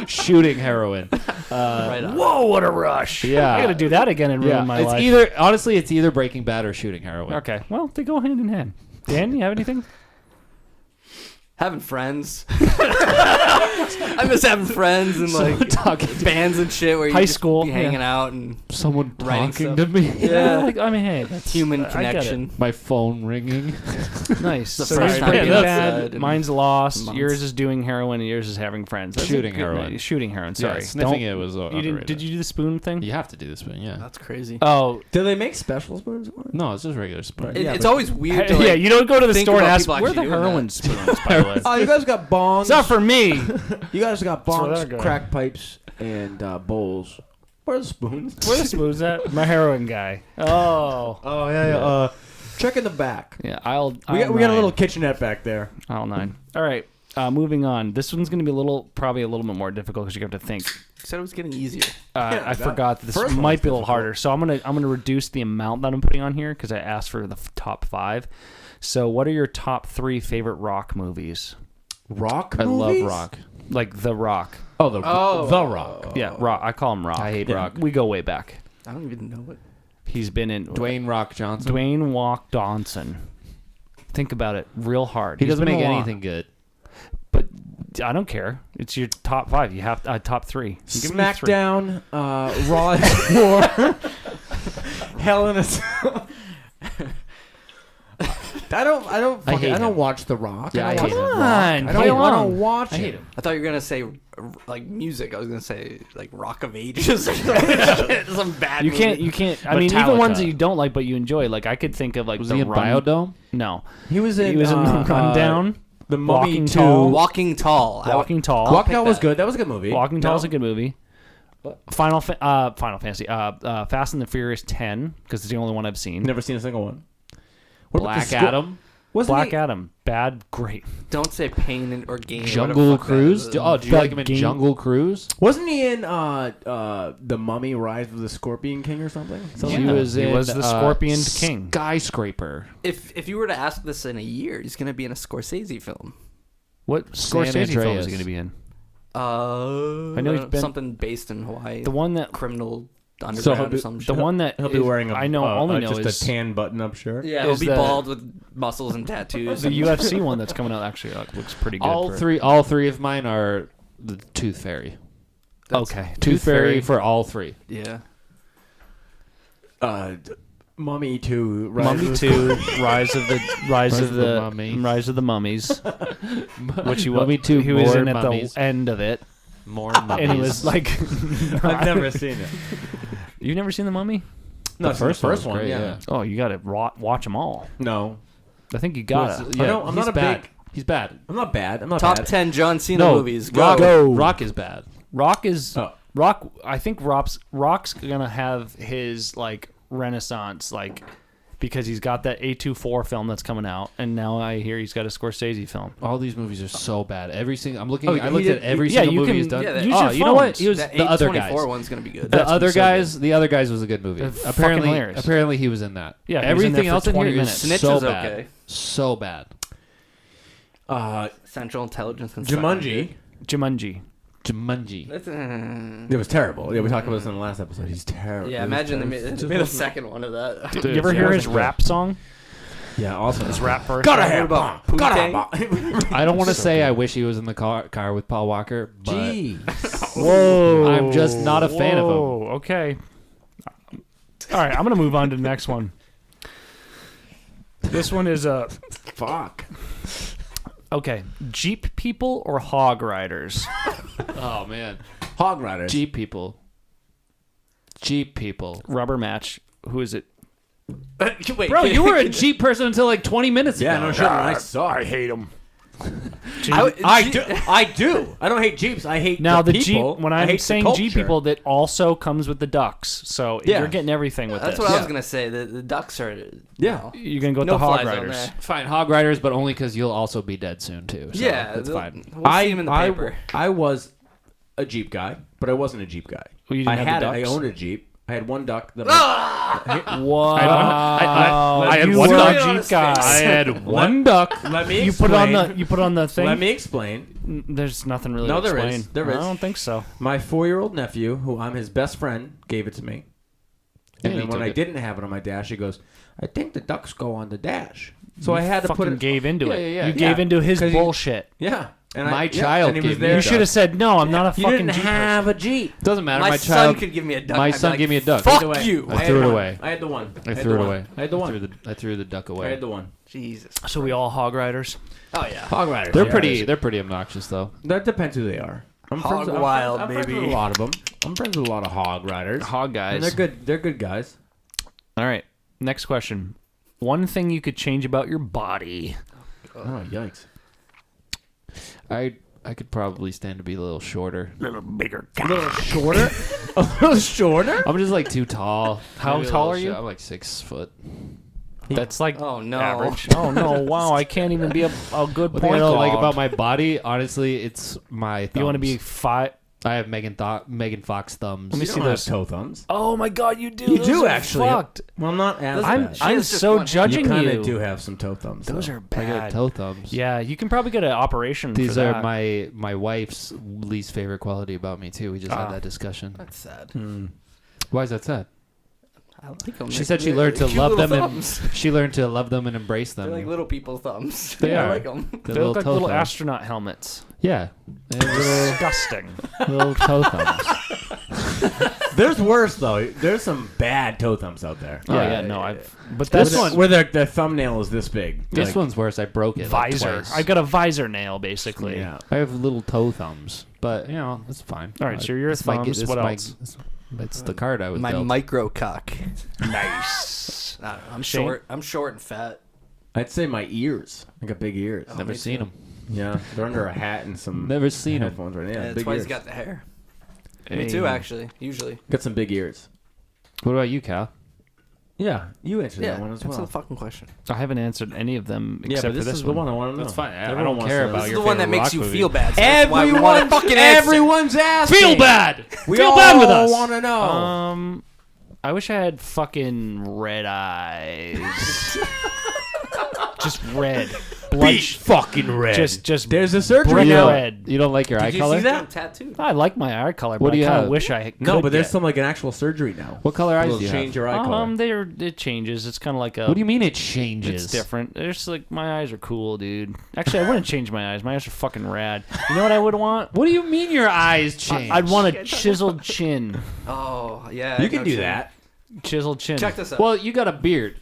Shooting heroin. Right on. Whoa! What a rush. Yeah. I got to do that again and ruin Yeah, my it's life. either honestly, it's either Breaking Bad or shooting heroin. Okay. Well, they go hand in hand. Dan, you have anything? Having friends. I miss having friends and like talking to bands and shit where you High just school, be hanging out and someone Writing talking stuff. to me. Yeah. Like, I mean, hey, that's human I get it. connection. My phone ringing. Nice. The So first yours time Breaking being Bad, outside and mine's Lost. months. Yours is doing heroin, and yours is having friends. That's a Shooting good- heroin. Shooting heroin. Sorry, Yeah, sniffing Don't- it was You didn't? underrated. Did you do the spoon thing? You have to do this one, yeah. That's crazy. Oh, Do they make special spoons? No, it's just regular spoon. It- yeah, it's but- always weird to like, yeah. You don't go to the think store and about ask people where the actually doing heroin that. spoons. By the way, Oh, you guys got bongs. it's not for me. You guys got for bongs, that guy. crack pipes, and bowls. Where are the spoons? Where the spoons at? My heroin guy. Oh, Oh yeah. Check in the back. yeah. We got a little kitchenette back there. Aisle 9. All right. Moving on. This one's going to be probably a little bit more difficult because you have to think. you said it was getting easier. I forgot that this first one might was be a little difficult. harder. So I'm gonna reduce the amount that I'm putting on here because I asked for the top 5. So what are your top 3 favorite rock movies? Rock. I love movies? rock. Like The Rock. Oh, the Rock. Yeah, Rock. I call him Rock. I hate Yeah, Rock. We go way back. I don't even know what. He's been in Dwayne Rock Johnson. Dwayne Walk Johnson. Think about it real hard. He He's doesn't been make in a lot. anything good. But I don't care. It's your top 5. You have top 3. Give me 3. SmackDown, Raw and War, Hell in a Cell. I hate don't him. watch The Rock. Yeah, I don't hate watch him. The Come Rock. on, I play don't along. watch I it. hate him. I thought you were gonna say like music. I was gonna say like Rock of Ages or something. Some bad. You movie. can't. I mean, even ones Metallica. that you don't like but you enjoy. Like I could think of like Was the he in Run- Biodome? No, He was in he was in Rundown. The Mummy Walking 2. Tall. Walking Tall. Walking Tall. Walking Tall pick was that. good. That was a good movie. Walking Tall No? is a good movie. Final Fantasy. Fast and the Furious 10 because it's the only one I've seen. Never seen a single one. What about Black the sco- Adam. Wasn't Black he- Adam. Bad. Great. Don't say Pain or Gain. or Jungle whatever the fuck that Cruise. is. Oh, do you That like him in game- Jungle Cruise? Wasn't he in The Mummy: Rise of the Scorpion King or something? He Yeah, was he in was the Scorpion King. Skyscraper. If you were to ask this in a year, he's gonna be in a Scorsese film. What San Scorsese film is Andreas. he going to be in? I know he's been- something based in Hawaii. The one that criminal he'll underground be- or some shit. the one that He'll be is- wearing I know only know just is a tan button-up shirt. Yeah, he'll is be the- bald with muscles and tattoos. the UFC one that's coming out actually looks pretty good. All for- three of mine are the Tooth Fairy. Okay. Tooth Fairy for all 3. Yeah. Mummy 2. Mummy 2, Rise of the Mummy. Rise of the Mummies, which he was. Mummy 2, he was more in at mummies. the end of it, More mummies. and he was like, I've never seen it. "You've never seen the Mummy? No, The first first one one. was great, Yeah. yeah. Oh, you got to watch them all. No, I think you gotta. Yeah, don't- I'm he's not a bad. big- He's bad. I'm not bad. I'm not Top bad. 10 John Cena No, movies. Go. Rock is bad. Rock is Oh. Rock. I think Rock's gonna have his like renaissance, like because he's got that A24 film that's coming out, and now I hear he's got a Scorsese film. All these movies are so bad. Every single I looked you at every yeah, single you movie can- he's done. yeah, that- use oh, your you know what? phones. He was That the other A24 guys. one's gonna be good. The That's other so guys, the other guys was a good movie. fucking hilarious. Apparently he was in that. Yeah, he was in there everything for else in 20 here is minutes. Snitch so is bad, okay. so bad. Central Intelligence and Jumanji. Jumanji. Jumanji. That's, It was terrible. Yeah, we talked about this in the last episode. He's terrible. yeah, It was imagine they terrible. made a second one of that. You ever hear his rap song? Yeah, also His rap verse? Gotta What have about bomb. Gotta Poontang? have bomb. I don't want to say I wish he was in the car with Paul Walker, but Jeez. Whoa. I'm just not a fan of him. Whoa, okay. All right, I'm going to move on to the next one. This one is a... Fuck. Okay, Jeep people or hog riders? Oh man, Hog Riders. Jeep people. Jeep people. Rubber match. Who is it? Wait, Bro, you were a Jeep person until like 20 minutes ago. Yeah, no shit. I saw. I hate them. I do. I do. I don't hate Jeeps. I hate Now, the people. Jeep, when I I'm hate the saying Jeep culture. people, that also comes with the ducks. So Yeah. you're getting everything with That's this. what I was gonna say. The ducks are. Yeah. You're going to go with No the hog fly zone riders. there. Fine, hog riders, but only because you'll also be dead soon too. So Yeah, that's they'll- fine. We'll see him in the paper. I was a Jeep guy, but I wasn't a Jeep guy. Well, you didn't I have the had. I ducks? owned a Jeep. I had one duck. That Wow. I had you one were duck. a Jeep guy. I had one duck. Let me You put explain. it on the thing. Let me explain. There's nothing really No, to there explain. is. There is. I don't think so. My 4-year-old nephew, who I'm his best friend, gave it to me. And Yeah, then he when took I it. didn't have it on my dash, he goes, "I think the ducks go on the dash." So I had to put Fucking it. gave into it. yeah, You yeah. gave into his 'Cause you- bullshit. Yeah. And My child and he was gave me there. a You should have said, no, I'm not a You fucking didn't Jeep have person. a Jeep. Doesn't matter. My My son child could give me a duck. My I'd be son like, gave me a duck. Fuck Either way, you. I had threw it one. away. I had the one. I threw it away. I had the one. I threw the duck I away. had the one. Jesus. So we all hog riders? Oh yeah. Hog Riders. They're yeah. pretty obnoxious though. That depends who they are. I'm Hog friends, wild, I'm friends baby. with a lot of them. I'm friends with a lot of hog riders. Hog guys. And they're good. They're good guys. All right. Next question. One thing you could change about your body. Oh yikes! I could probably stand to be a little shorter. A little bigger. A little shorter. A little shorter. I'm just like too tall. How Maybe a tall little are you? I'm like 6 foot. That's like Oh no. average. Oh no! Wow, I can't even be a good What point I don't like guard. about my body, honestly, it's my thumbs. You want to be 5? I have Megan Fox thumbs. Let me You see don't have those. toe thumbs. Oh my God, you do. You Those do are actually. Fucked. Well, not as I'm bad. She I'm has just so one hand. judging you kind you. of do have some toe thumbs. Those though. are I got bad. toe thumbs. Yeah, you can probably get an operation. These for are that. my wife's least favorite quality about me too. We just had that discussion. That's sad. Why is that sad? I like them. She said she learned to Cute love little them and thumbs. she learned to love them and embrace them. They're like little people thumbs. They I are. like them. The They look like toe little thumbs. astronaut helmets. Yeah. And little, Disgusting. little toe thumbs. There's worse though. There's some bad toe thumbs out there. Oh yeah, no, I've. But This that's one- where the thumbnail is this big. This Like, one's worse. I broke it. like, visor. twice. I got a visor nail basically. Yeah. I have little toe thumbs, but you know that's fine. All right, so your It's my- thumbs. it's what my- else? It's the card I was My dealt. micro cock. Nice. I don't know, I'm Shane? short. I'm short and fat. I'd say my ears. I got big ears. Never me seen too. them. Yeah, they're under a hat and some Never seen them. headphones right now. Yeah, Yeah, that's big why ears. he's got the hair. Hey. Me too, actually. Usually. Got some big ears. What about you, Cal? Yeah, you answered Yeah. that one as Answer well. the fucking question. I haven't answered any of them Yeah, except but for this is one. the one I want to know. That's fine. I Everyone don't wants care to know. about This is your the one that favorite makes rock you movie. feel bad. So that's why we want to fucking answer. Everyone's asking. Feel bad. We Feel all bad with us. want to know. I wish I had fucking red eyes. Just red. Blood. fucking red. Just There's a surgery brick now. red. You don't like your eye Did you color? see that? I'm tattooed. I like my eye color, What but do you I kind have? of wish I could No, but there's get. some like an actual surgery now. What color eyes It'll do you change have? your eye color. It changes. It's kind of like a. What do you mean it changes? It's different. It's like my eyes are cool, dude. Actually, I wouldn't change my eyes. My eyes are fucking rad. You know what I would want? What do you mean your eyes change? I'd want a chiseled chin. Oh, yeah. You can no do chin. that. Chiseled chin. Check this out. Well, you got a beard.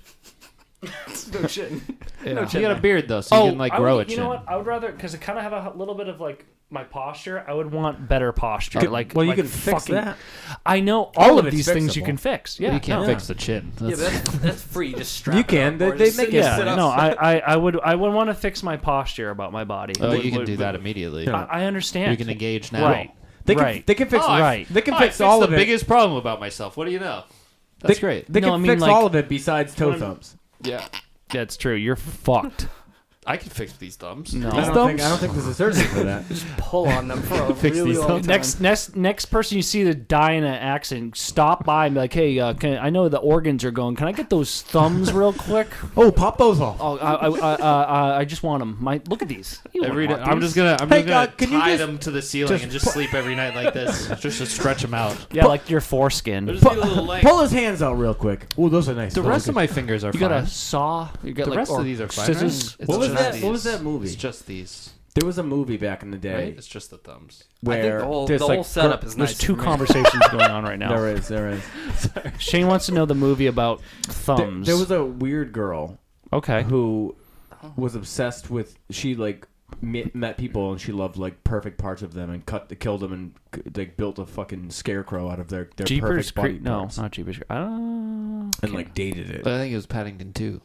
no chin. Yeah. No You chin. got a beard though, so you can like grow a You chin. know what? I would rather because I kind of have a little bit of like my posture. I would want better posture. like well, you like can fix fucking- that. I know All all of of it's these things you fixable. can fix. Yeah, Yeah, you can't no. fix the chin. Yeah, That's- but that's free. Just strap You it can. up They- or they just make sit- it- Yeah, sit up. no, I would want to fix my posture about my body. oh, Would- you can would- do that immediately. I understand. You can engage now. Right. They can. Right. They can fix. Right. They can I fix fixed all the of it. biggest problem about myself. What do you know? That's great. They No, can I mean, fix like- all of it besides toe When- thumbs. Yeah. That's true. You're fucked. I can fix these thumbs. No. I don't think there's a surgery for that. Pull on them for a Fix really these long thumbs. time. Next person you see that die in an accident, stop by and be like, hey, I know the organs are going. Can I get those thumbs real quick? Oh, pop those off. Oh, I just want them. Look at these. You Every day, wouldn't want I'm these. just gonna can you tie just- them to the ceiling and just sleep every night like this, just to stretch them out. Yeah, like your foreskin. Just need a little length. Pull his hands out real quick. Oh, those are nice. The Those rest are of my fingers are You fine. got a saw. You got The like rest or of these are fine. scissors. Right? It's What was just that? these. What was that movie? It's just these. There was a movie back in the day Right? It's just the thumbs. where I think the whole, there's the like whole setup is nice. There's two for me. conversations going on right now. There is. Shane wants to know the movie about thumbs. There was a weird girl okay. who was obsessed with. She like met people and she loved like perfect parts of them and killed them and like built a fucking scarecrow out of their Jeepers perfect body Creep. No, parts not Jeepers. and like dated it. But I think it was Paddington 2.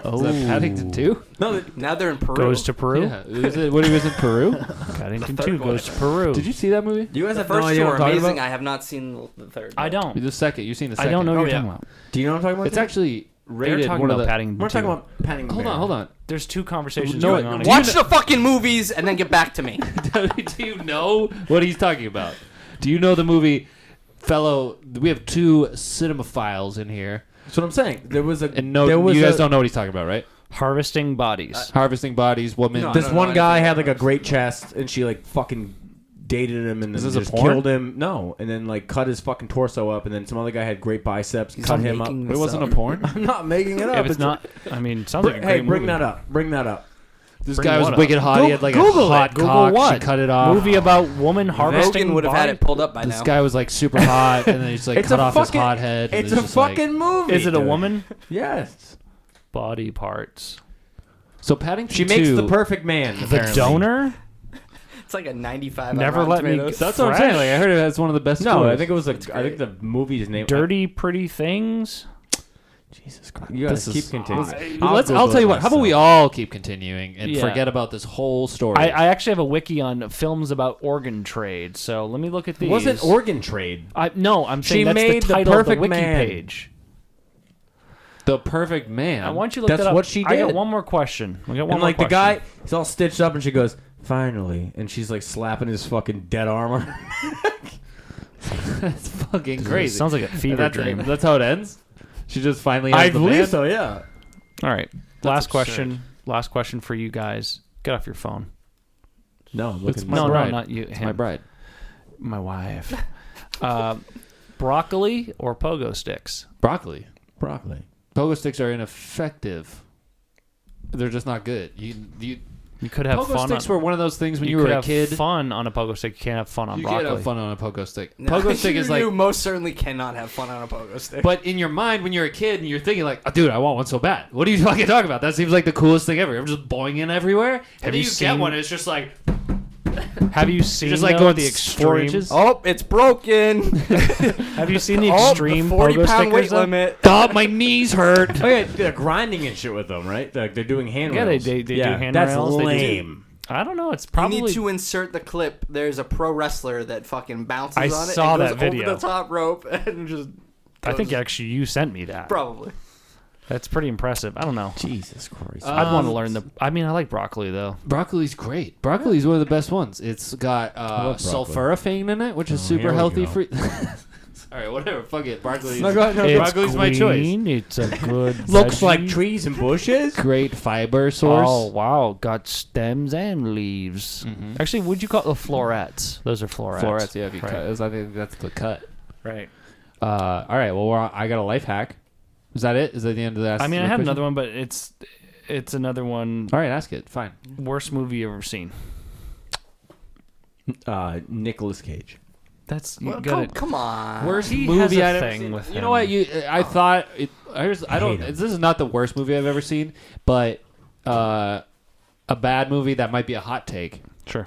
Oh, Is that Paddington 2? No, Now they're in Peru. goes to Peru. Yeah. Was it when he was in Peru? Paddington The 2 third one. goes to Peru. Did you see that movie? you guys The have no first idea two what are I'm talking amazing. about. I have not seen the third. I yet. don't. The second. You've seen the I second. don't know what Oh, you're yeah. talking about. Do you know what I'm talking about? It's actually They're rated talking one of about the. Paddington We're 2. talking about Paddington. Hold on. There's two conversations No, going on. do here. Watch the fucking movies and then get back to me. Do you know what he's talking about? Do you know the movie? We have two cinemaphiles in here, That's what I'm saying. There was a. and no, there was you guys a- don't know what he's talking about, right? Harvesting bodies. Harvesting bodies, woman. No, This I don't one know guy anything had like about a great chest, and she like fucking dated him, and Is then this a just porn? killed him. No, and then like cut his fucking torso up, and then some other guy had great biceps, cut him up. It wasn't a porn. I'm not making it up. if it's not, I mean, sounds like a great Hey, bring movie. that up. Bring that up. This Bring guy was what up? wicked hot. He had like Google a it. hot Google cock. what? She cut it off. Movie about woman harvesting Rogan would have had it bodies? pulled up by This now. guy was like super hot, and then he's like It's cut a off his fucking- hot head. and It's a just like- fucking movie. Is it a dude. woman? Yes. Body parts. So Paddington She makes 2, the perfect man. The apparently. donor? It's like a 95. Never on let me- Rotten Tomatoes. That's what I'm saying. Like I heard it has one of the best. No, scores. I think it was like I think the movie's name. Dirty Pretty Things? Jesus Christ. You guys This keep is- continuing. I'll tell you what. How about we all keep continuing and Yeah. forget about this whole story? I actually have a wiki on films about organ trade, so let me look at these. It wasn't organ trade. No, I'm saying She that's made the The title of the Perfect wiki Man. page. The Perfect Man. I want you to look That's that up. what she I got did. one more question. I got one And more like the question. guy, he's all stitched up, and she goes, "Finally," and she's like slapping his fucking dead arm. That's fucking crazy. Sounds like a fever that's dream. That's how it ends. She just finally. Has I the believe man? so. Yeah. All right. Last absurd. question. Last question for you guys. Get off your phone. No, look It's at my No, bride. not you. It's Him. my bride. My wife. Broccoli or pogo sticks? Broccoli. broccoli. Pogo sticks are ineffective. They're just not good. You You could have pogo fun. sticks on, were one of those things when you could were a have kid. fun on a pogo stick. You can't have fun on You broccoli. can't have fun on a pogo stick. No, Pogo stick is like. you most certainly cannot have fun on a pogo stick. But in your mind, when you're a kid and you're thinking like, oh, "Dude, I want one so bad." What are you fucking talking about? That seems like the coolest thing ever. I'm just boinging everywhere. And Have then you you get seen- one, and it's just like Have you seen just like though, going the 4 extreme? inches. oh, it's broken. Have you seen the Oh, extreme the pogo 40-pound stickers? weight though? limit. Stop! My knees hurt. Oh yeah, they're grinding and shit with them, right? They're doing hand Yeah, rails. they do yeah, handrails. That's They do. lame. I don't know. It's You probably need to insert the clip. There's a pro wrestler that fucking bounces I on it saw and goes that video. over the top rope and just. I think goes- actually you sent me that. probably. That's pretty impressive. I don't know. Jesus Christ. I'd want to learn the. I mean, I like broccoli though. Broccoli's great. Broccoli's one of the best ones. It's got love broccoli. sulforaphane in it, which is super here we healthy go. for. All right, whatever. Fuck it. Broccoli. No, go ahead, no, It's Broccoli's my choice. green, It's a good. Looks like veggie. trees and bushes. Great fiber source. Oh wow, got stems and leaves. Actually, would you call the florets? Those are florets. Florets, yeah. If you Right. cut, I think that's the cut. Right. All right. Well, I got a life hack. Is that it? Is that the end of that? I mean, I had another one, but it's another one. All right, ask it. Fine. Worst movie you ever seen? Nicolas Cage. That's you Well, got it. come on. Worst He movie has a I've ever thing seen. with You know him. what? I thought it. I don't. hate him. This is not the worst movie I've ever seen, but a bad movie that might be a hot take. Sure.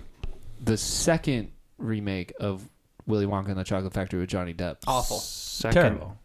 The second remake of Willy Wonka and the Chocolate Factory with Johnny Depp. Awful. Second. Terrible.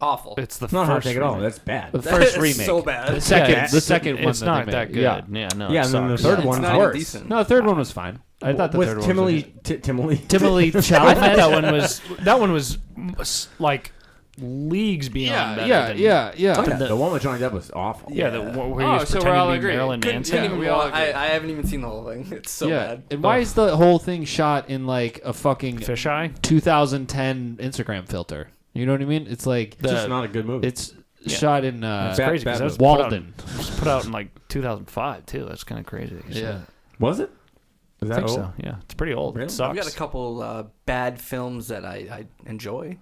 Awful. It's the It's not first hard to take at all. remake. That's bad. The first It's remake. so bad. The second. Yeah, the second one. It's that not they that made. good. Yeah. Yeah, no. Yeah, it and then the sucks. third It's one's not even worse. decent. No, the third one was fine. I thought the with third Timothy, one was Timothy. Timothy I thought Chalamet. that one was like leagues beyond better Yeah, than, yeah, yeah. Oh, yeah, the one with Johnny Depp was awful. Yeah, where he Oh, was so we're pretending all to be agreed. Marilyn Couldn't Manson. even we all I agree. haven't even seen the whole thing. It's so bad. And why is the whole thing shot in like a fucking Fisheye? 2010 Instagram filter? You know what I mean? It's like It's just not a good movie. it's shot in It's Bad- crazy because bad that was movie. Walden. put out in like 2005 too. That's kind of crazy. Was it? Is I that think old? so. Yeah, it's pretty old. Really? It sucks. I've got a couple bad films that I enjoy,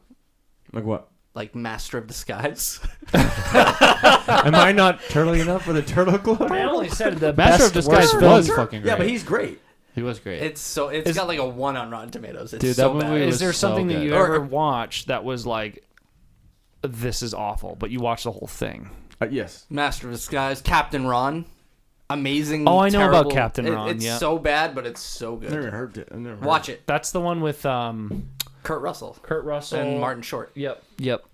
Like what? like Master of Disguise. Am I not turtly enough for the Turtle Club? I only said the Master of best Disguise worst was film. fucking great. Yeah, but he's great. he was great. It's got like a 1 on Rotten Tomatoes. It's Dude, so that movie bad. was Is there so something that good. you Or- ever watched that was like, this is awful, but you watched the whole thing? Yes. Master of Disguise, Captain Ron, amazing. Oh, I know about terrible- Captain Ron, It's yeah. so bad, but it's so good. Never heard it. I've never heard Watch it. That's the one with Kurt Russell Kurt Russell and Martin Short. Yep. Yep.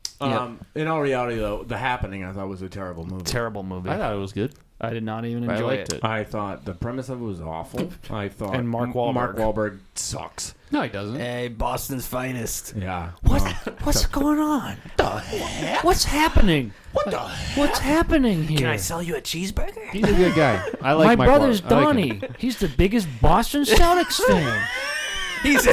In all reality, though, The Happening I thought was a terrible movie. Terrible movie. I thought it was good. I did not even I enjoy liked it. I thought the premise of it was awful. I thought And Mark Mark Wahlberg. Wahlberg sucks. No, he doesn't. Hey, Boston's finest. Yeah. What's going on? What's happening? What's happening here? Can I sell you a cheeseburger? He's a good guy. I like My Mark brother's Wahlberg. I like him. Donnie. He's the biggest Boston Celtics fan. He's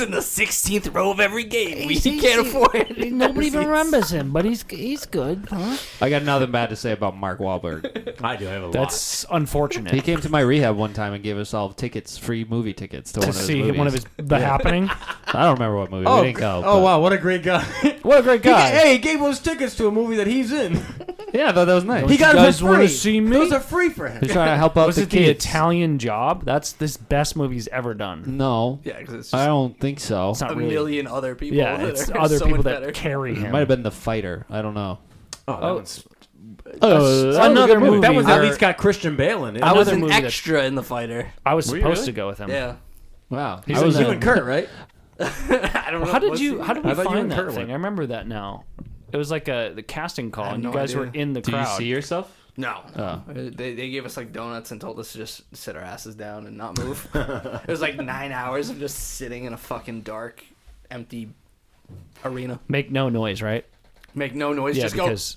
in the 16th row of every game. We can't afford it. Nobody even remembers him, but he's good, huh? I got nothing bad to say about Mark Wahlberg. I do have a lot. That's unfortunate. He came to my rehab one time and gave us all tickets, free movie tickets to one to of his see movies. one of his The Happening. I don't remember what movie. We didn't go. Oh but- wow, what a great guy! What a great guy. Hey, he gave us tickets to a movie that he's in. Yeah, I thought that was nice. He got you it guys for wanna free. see me? Those are free for him. He's trying to help out Was the it the kids. Italian Job? That's this best movie he's ever done. No, Yeah, because it's I just don't think so. It's not a really. million other people. Yeah, that it's are other so people much that better. carry It him. might have been The Fighter. I don't know. Oh, that one's another movie. that one's where at least got Christian Bale in it. I was Another an movie that- extra in The Fighter. I was Were you supposed really? to go with him. Yeah. Wow. He's I in was the- you and Kurt, right? I don't know. How did was you? he- How did we I thought you find and that Kurt thing? went. I remember that now. It was like the casting call, I have and you no guys were idea. in the Do you crowd. see yourself? No. Oh. They gave us like donuts and told us to just sit our asses down and not move. It was like 9 hours of just sitting in a fucking dark, empty arena. Make no noise, right? Make no noise. Yeah, just because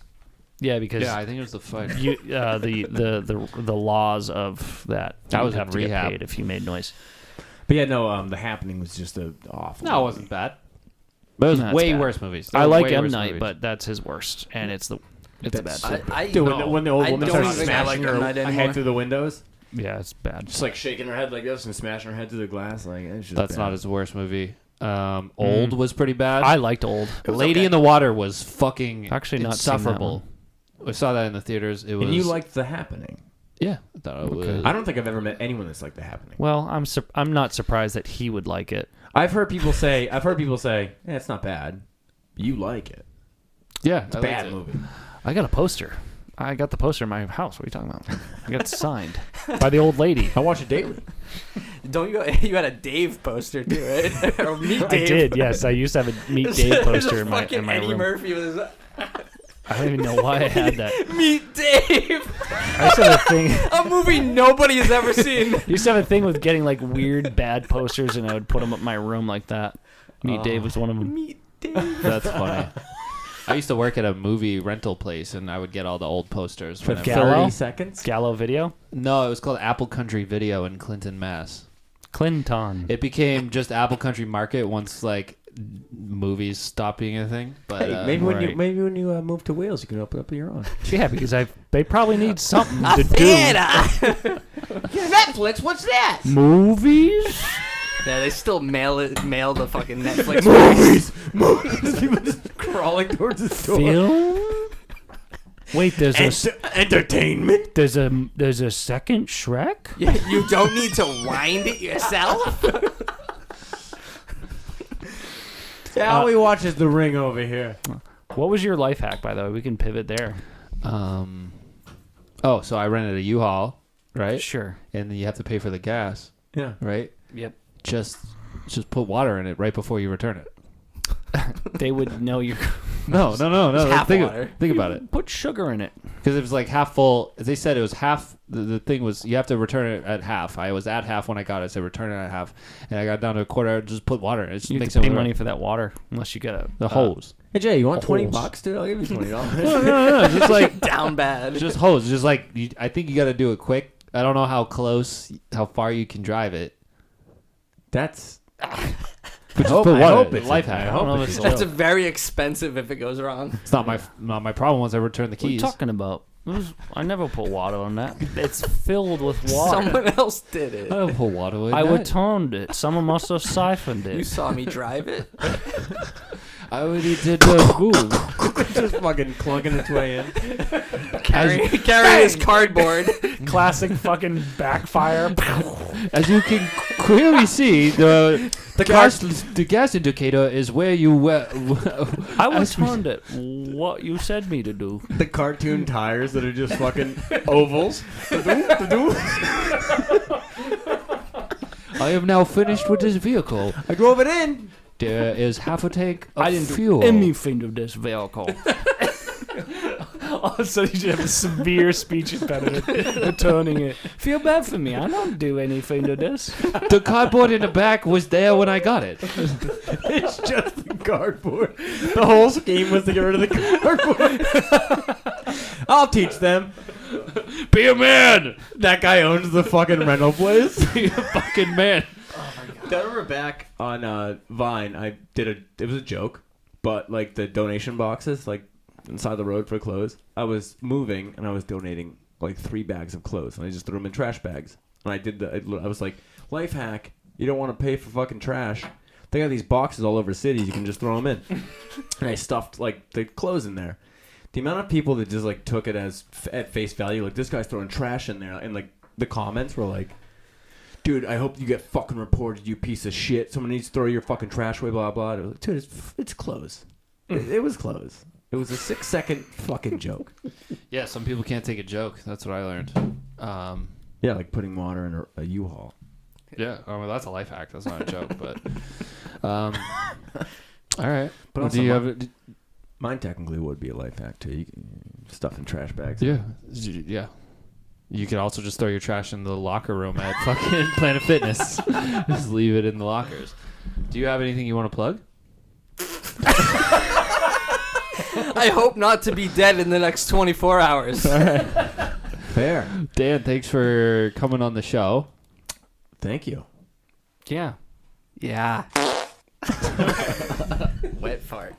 because Yeah, I think it was The Fighter. you the laws of that. I you was would have in to get rehab. paid if you made noise. But yeah, no. The Happening was just a awful. No, it wasn't bad. But it was No, it's way bad. worse movies. There I were like way M worse Night, movies. but that's his worst, and it's a bad. That's film. I Dude, when the old I woman don't starts even like smashing M. her Night head anymore. through the windows, Yeah, it's bad. just like shaking her head like this and smashing her head through the glass, like it's just That's bad. not his worst movie. Old was pretty bad. I liked Old. Lady in the Water was fucking Actually not seen that insufferable. I saw that in the theaters. It was. And you liked The Happening. Yeah, I thought it was. I don't think I've ever met anyone that's like The Happening. Well, I'm not surprised that he would like it. I've heard people say, yeah, it's not bad. You like it. Yeah, It's a bad movie. I got a poster. I got the poster in my house. What are you talking about? I got it signed by the old lady. I watch it daily. Don't you? You had a Dave poster too, right? Or Meet I Dave. did, yes. I used to have a Meet Dave poster in my Eddie room. Murphy with his I don't even know why I had that. Meet Dave. I used to have a thing. A movie nobody has ever seen. I used to have a thing with getting like weird bad posters, and I would put them up in my room like that. Meet Dave was one of them. Meet Dave. That's funny. I used to work at a movie rental place, and I would get all the old posters. For whenever- Gallo? 30 seconds? Gallo Video. No, it was called Apple Country Video in Clinton, Mass. Clinton. It became just Apple Country Market once like movies stopped being a Hey, thing. But maybe right. when you move to Wales, you can open up your own. Yeah, because they probably need something to do. Netflix, what's that? Movies. Yeah, they still mail the fucking Netflix. Movies. People just crawling towards the store. Film. Wait, there's Entertainment. there's a second Shrek. You don't need to wind it yourself. Yeah, all we watch is The Ring over here. What was your life hack, by the way? We can pivot there. oh, so I rented a U-Haul, right? Sure. And then you have to pay for the gas, Yeah. right? Yep. Just put water in it right before you return it. They would know you're. No. half Think, water. think about it. Put sugar in it. Because it was like half full. They said it was half. The thing was you have to return it at half. I was at half when I got it. I said return it at half, and I got down to a quarter. Just put water in it. Just You have makes to it pay work. money for that water unless you get The hose. Hey Jay, you want Holes. $20, dude? I'll give you $20. No. Just like Down bad. just hose. Just like I think you got to do it quick. I don't know how far you can drive it. That's. But just hope- put I water. hope it's Life a- hack. I I don't hope know if it's it's a a That's joke. very expensive if it goes wrong. It's not my problem once I return the What are you keys. talking about? I never put water on that. It's filled with water. Someone else did it. I don't put water in I that. returned it. Someone must have siphoned You it. saw me drive it. I already did the move. just fucking clunking its way in. Carry his cardboard. Classic fucking backfire. As you can clearly see, the gas indicator is where you were. I returned it. What you said me to do. The cartoon tires that are just fucking ovals. I am now finished with this vehicle. I drove it in. There is half a tank of I didn't fuel. do anything to this vehicle. All of a sudden, you should have a severe speech impediment returning it. Feel bad for me. I don't do anything to this. The cardboard in the back was there when I got it. It's just the cardboard. The whole scheme was to get rid of the cardboard. I'll teach them. Be a man. That guy owns the fucking rental place. Be a fucking man. I remember back on Vine, it was a joke, but like the donation boxes, like inside the road for clothes, I was moving and I was donating like 3 bags of clothes and I just threw them in trash bags. And I was like, life hack, you don't want to pay for fucking trash. They got these boxes all over cities, you can just throw them in. And I stuffed like the clothes in there. The amount of people that just like took it as at face value, like this guy's throwing trash in there, and like the comments were like, dude, I hope you get fucking reported, you piece of shit. Someone needs to throw your fucking trash away, blah, blah. Like, dude, it's clothes. It was clothes. It was a 6-second fucking joke. Yeah, some people can't take a joke. That's what I learned. Yeah, like putting water in a U-Haul. Yeah, well, that's a life hack. That's not a joke, but. All right. But Well, also do you have? Mine technically would be a life hack, too. You can stuff in trash bags. Yeah, yeah. You could also just throw your trash in the locker room at fucking Planet Fitness. Just leave it in the lockers. Do you have anything you want to plug? I hope not to be dead in the next 24 hours. Fair. Dan, thanks for coming on the show. Thank you. Yeah. Yeah. Wet fart.